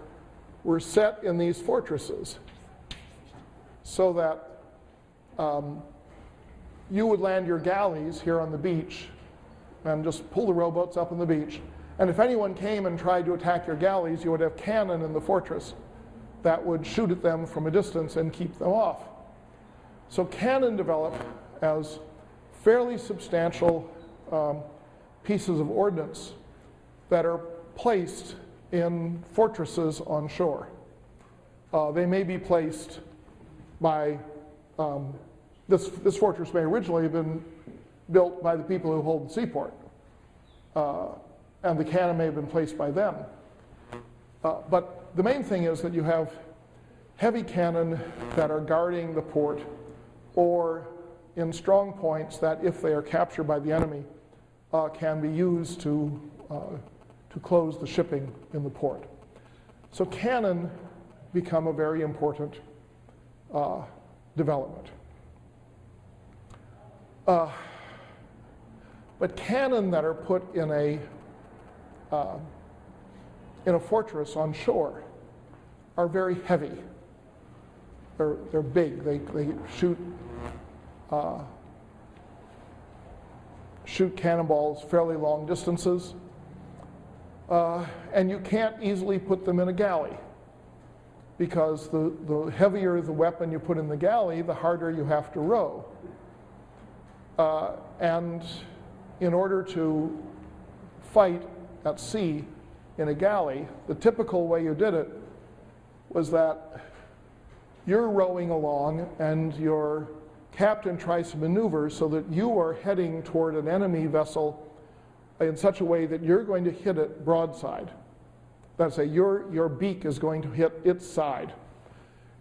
were set in these fortresses so that you would land your galleys here on the beach and just pull the rowboats up on the beach. And if anyone came and tried to attack your galleys, you would have cannon in the fortress that would shoot at them from a distance and keep them off. So cannon developed as fairly substantial pieces of ordnance that are placed in fortresses on shore. They may be placed by, this fortress may originally have been built by the people who hold the seaport, and the cannon may have been placed by them. But the main thing is that you have heavy cannon that are guarding the port or in strong points that, if they are captured by the enemy, can be used to close the shipping in the port. So cannon become a very important development. But cannon that are put in a fortress on shore are very heavy. They're big. They shoot cannonballs fairly long distances, and you can't easily put them in a galley, because the heavier the weapon you put in the galley, the harder you have to row. And in order to fight at sea in a galley, the typical way you did it was that you're rowing along and your captain tries to maneuver so that you are heading toward an enemy vessel in such a way that you're going to hit it broadside. That's your beak is going to hit its side,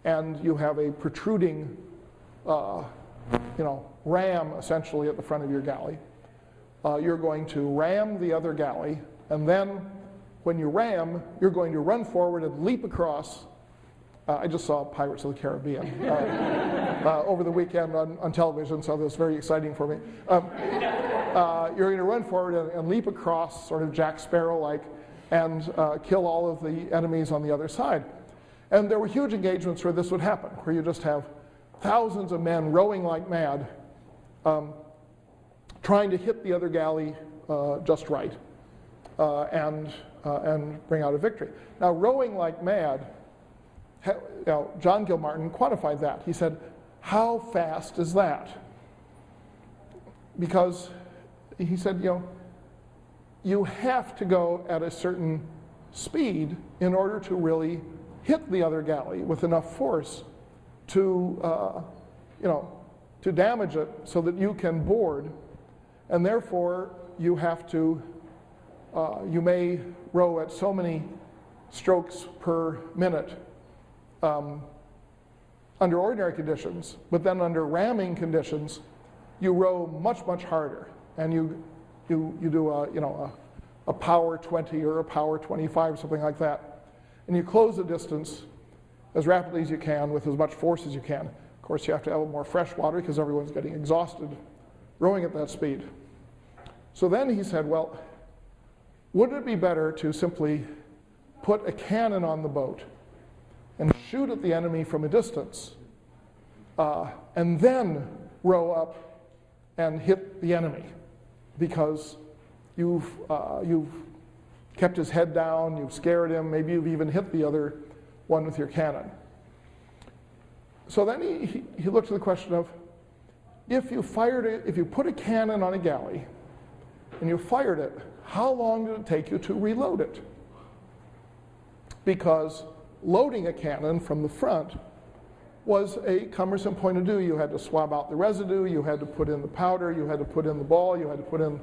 and you have a protruding, ram essentially at the front of your galley. You're going to ram the other galley, and then when you ram, you're going to run forward and leap across. I just saw Pirates of the Caribbean over the weekend on television, so that's very exciting for me. You're going to run forward and leap across, sort of Jack Sparrow-like, and kill all of the enemies on the other side. And there were huge engagements where this would happen, where you just have thousands of men rowing like mad, trying to hit the other galley just right, and bring out a victory. Now, rowing like mad, John Gilmartin quantified that. He said, how fast is that? Because he said, you have to go at a certain speed in order to really hit the other galley with enough force to damage it so that you can board, and therefore you have to, you may row at so many strokes per minute under ordinary conditions, but then under ramming conditions, you row much, much harder, and you do a power 20 or a power 25, something like that, and you close the distance as rapidly as you can with as much force as you can. Of course, you have to have more fresh water because everyone's getting exhausted rowing at that speed. So then he said, well, wouldn't it be better to simply put a cannon on the boat and shoot at the enemy from a distance, and then row up and hit the enemy, because you've kept his head down, you've scared him, maybe you've even hit the other one with your cannon. So then he looked at the question of, if you put a cannon on a galley and you fired it, how long did it take you to reload it? Because loading a cannon from the front was a cumbersome point to do. You had to swab out the residue, you had to put in the powder, you had to put in the ball, you had to put in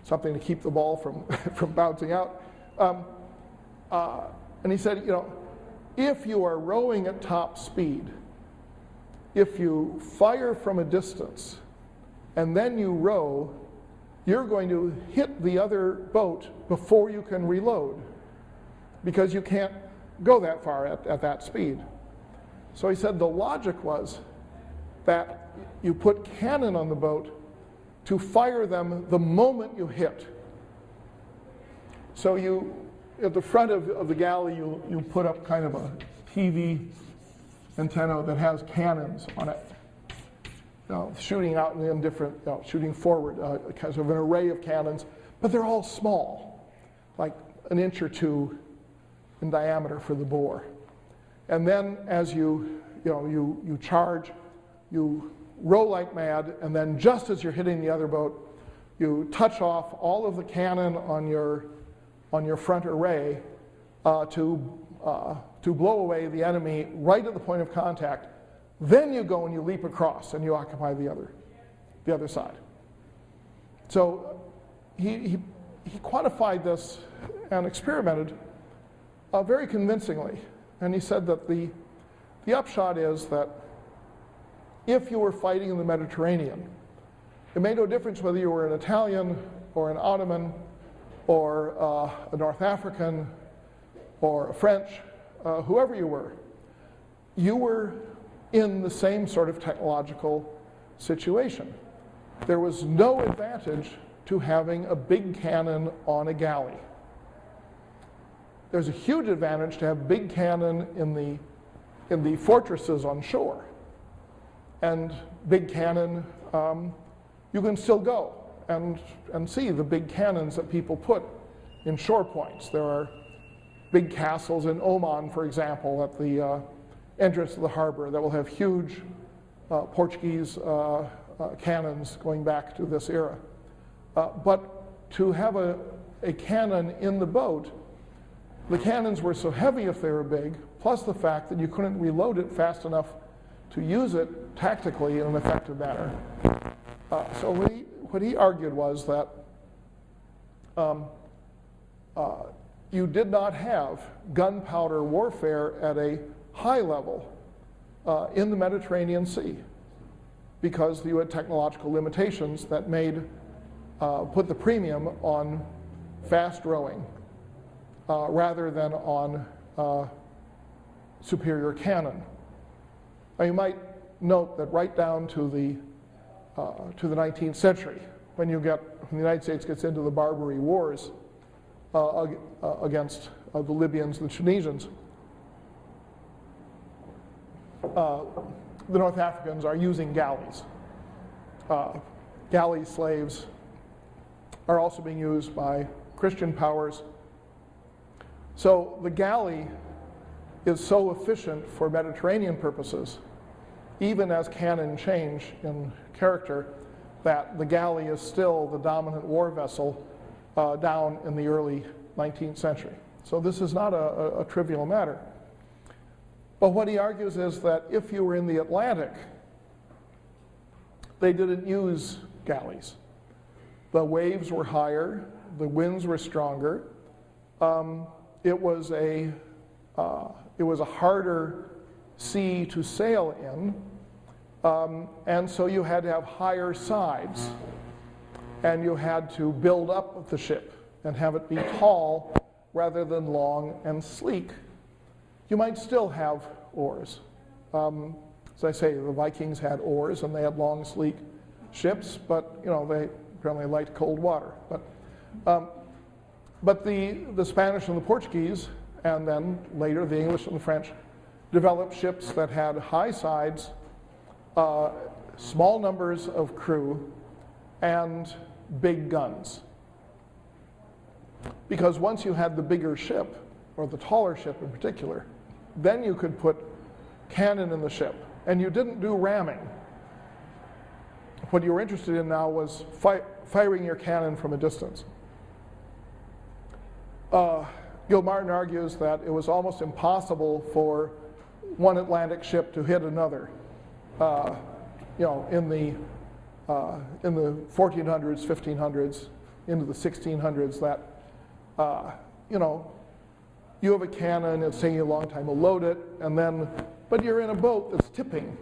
something to keep the ball from bouncing out. And he said, if you are rowing at top speed, if you fire from a distance and then you row, you're going to hit the other boat before you can reload, because you can't go that far at that speed. So he said the logic was that you put cannon on the boat to fire them the moment you hit. So you, at the front of the galley, you put up kind of a TV antenna that has cannons on it, shooting out in different, shooting forward, kind of an array of cannons, but they're all small, like an inch or two in diameter for the bore. And then as you charge, you row like mad, and then just as you're hitting the other boat, you touch off all of the cannon on your front array to blow away the enemy right at the point of contact. Then you go and you leap across and you occupy the other side. So he quantified this and experimented very convincingly. And he said that the upshot is that if you were fighting in the Mediterranean, it made no difference whether you were an Italian or an Ottoman or a North African or a French, whoever you were in the same sort of technological situation. There was no advantage to having a big cannon on a galley. There's a huge advantage to have big cannon in the fortresses on shore. And big cannon, you can still go and see the big cannons that people put in shore points. There are big castles in Oman, for example, at the entrance to the harbor that will have huge Portuguese cannons going back to this era. But to have a cannon in the boat, the cannons were so heavy if they were big, plus the fact that you couldn't reload it fast enough to use it tactically in an effective manner. So what he argued was that you did not have gunpowder warfare at a high level in the Mediterranean Sea because you had technological limitations that put the premium on fast rowing rather than on superior cannon. Now you might note that right down to the 19th century, when the United States gets into the Barbary Wars against the Libyans and the Tunisians, the North Africans are using galleys. Galley slaves are also being used by Christian powers. So the galley is so efficient for Mediterranean purposes, even as cannon change in character, that the galley is still the dominant war vessel down in the early 19th century. So this is not a trivial matter. But what he argues is that if you were in the Atlantic, they didn't use galleys. The waves were higher, the winds were stronger. It was a harder sea to sail in, and so you had to have higher sides, and you had to build up the ship and have it be tall rather than long and sleek. You might still have oars. As I say, the Vikings had oars and they had long, sleek ships, but they apparently liked cold water. But the Spanish and the Portuguese, and then later the English and the French, developed ships that had high sides, small numbers of crew, and big guns. Because once you had the bigger ship, or the taller ship in particular, then you could put cannon in the ship. And you didn't do ramming. What you were interested in now was firing your cannon from a distance. Gilmartin argues that it was almost impossible for one Atlantic ship to hit another. In the 1400s, 1500s, into the 1600s, that you have a cannon, it's taking a long time to load it, but you're in a boat that's tipping.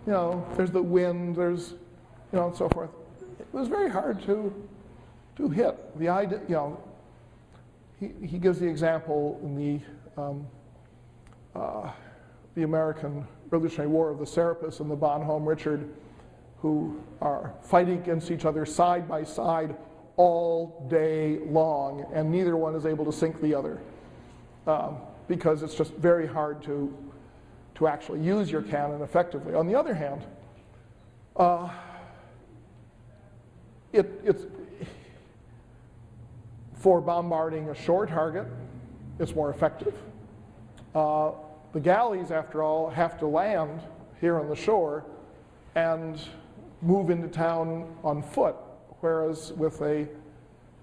There's the wind, there's, and so forth. It was very hard to hit. The idea, he gives the example in the American Revolutionary War of the Serapis and the Bonhomme Richard, who are fighting against each other side by side all day long, and neither one is able to sink the other because it's just very hard to actually use your cannon effectively. On the other hand, it's for bombarding a shore target, it's more effective. The galleys, after all, have to land here on the shore and move into town on foot, whereas with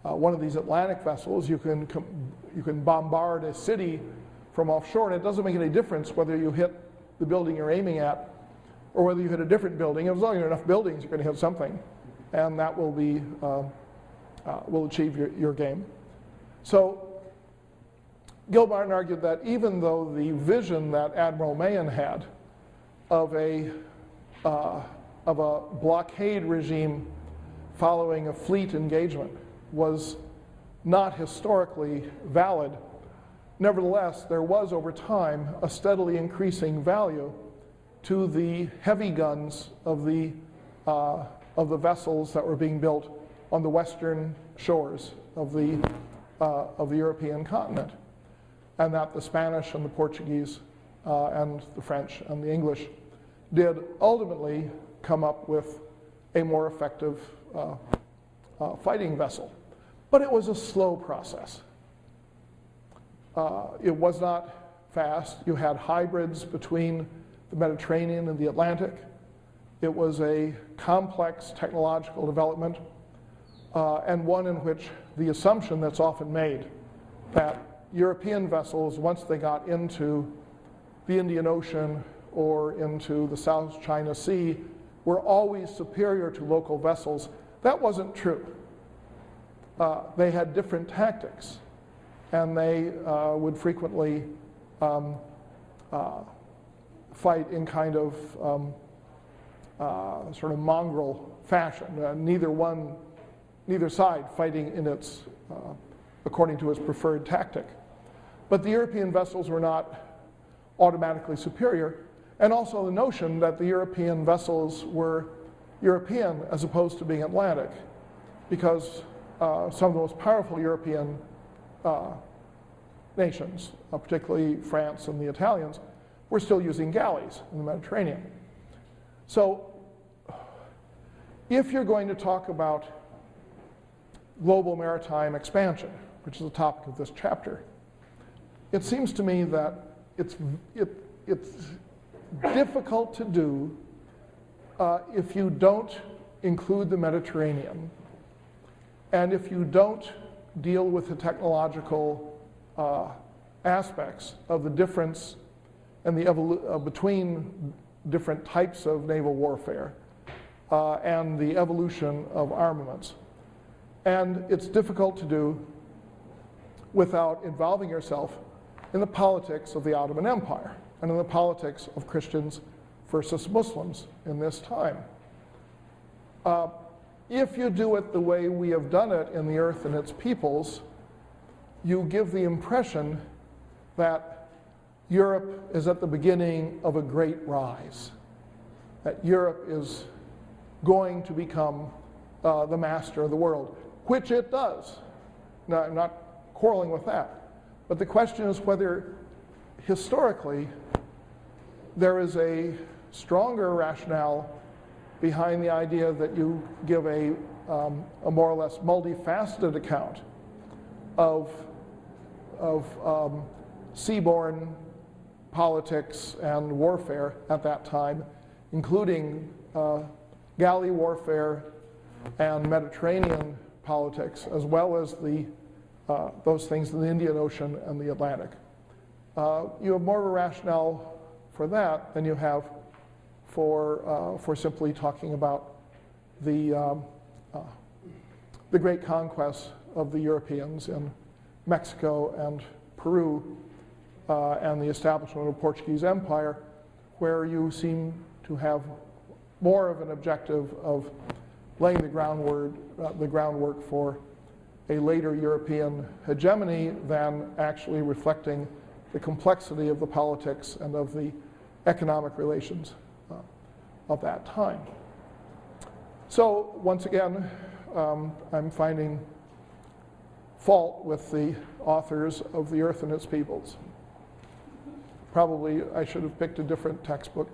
one of these Atlantic vessels, you can bombard a city from offshore, and it doesn't make any difference whether you hit the building you're aiming at or whether you hit a different building. As long as there are enough buildings, you're going to hit something, and that will achieve your game. So Gilmartin argued that even though the vision that Admiral Mahon had of a blockade regime following a fleet engagement was not historically valid, nevertheless, there was over time a steadily increasing value to the heavy guns of the vessels that were being built on the western shores of the European continent, and that the Spanish and the Portuguese and the French and the English did ultimately come up with a more effective fighting vessel. But it was a slow process. It was not fast. You had hybrids between the Mediterranean and the Atlantic. It was a complex technological development, and one in which the assumption that's often made that European vessels, once they got into the Indian Ocean or into the South China Sea, were always superior to local vessels. That wasn't true. They had different tactics, and they would frequently fight in kind of sort of mongrel fashion. Neither side fighting in its according to its preferred tactic. But the European vessels were not automatically superior, and also the notion that the European vessels were European as opposed to being Atlantic, because some of the most powerful European nations, particularly France and the Italians, were still using galleys in the Mediterranean. So if you're going to talk about global maritime expansion, which is the topic of this chapter, it seems to me that it's difficult to do if you don't include the Mediterranean, and if you don't deal with the technological aspects of the difference and the between different types of naval warfare and the evolution of armaments. And it's difficult to do without involving yourself in the politics of the Ottoman Empire and in the politics of Christians versus Muslims in this time. If you do it the way we have done it in The Earth and Its Peoples, you give the impression that Europe is at the beginning of a great rise, that Europe is going to become the master of the world, which it does. Now, I'm not quarreling with that. But the question is whether historically there is a stronger rationale behind the idea that you give a more or less multifaceted account of seaborne politics and warfare at that time, including galley warfare and Mediterranean politics, as well as those things in the Indian Ocean and the Atlantic. You have more of a rationale for that than you have for simply talking about the great conquests of the Europeans in Mexico and Peru and the establishment of the Portuguese Empire, where you seem to have more of an objective of laying the groundwork for a later European hegemony than actually reflecting the complexity of the politics and of the economic relations of that time. So once again, I'm finding fault with the authors of The Earth and Its Peoples. Probably I should have picked a different textbook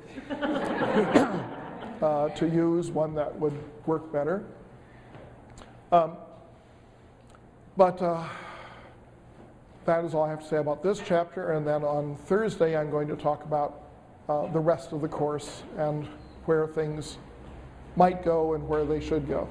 to use, one that would work better. But that is all I have to say about this chapter, and then on Thursday I'm going to talk about the rest of the course and where things might go and where they should go.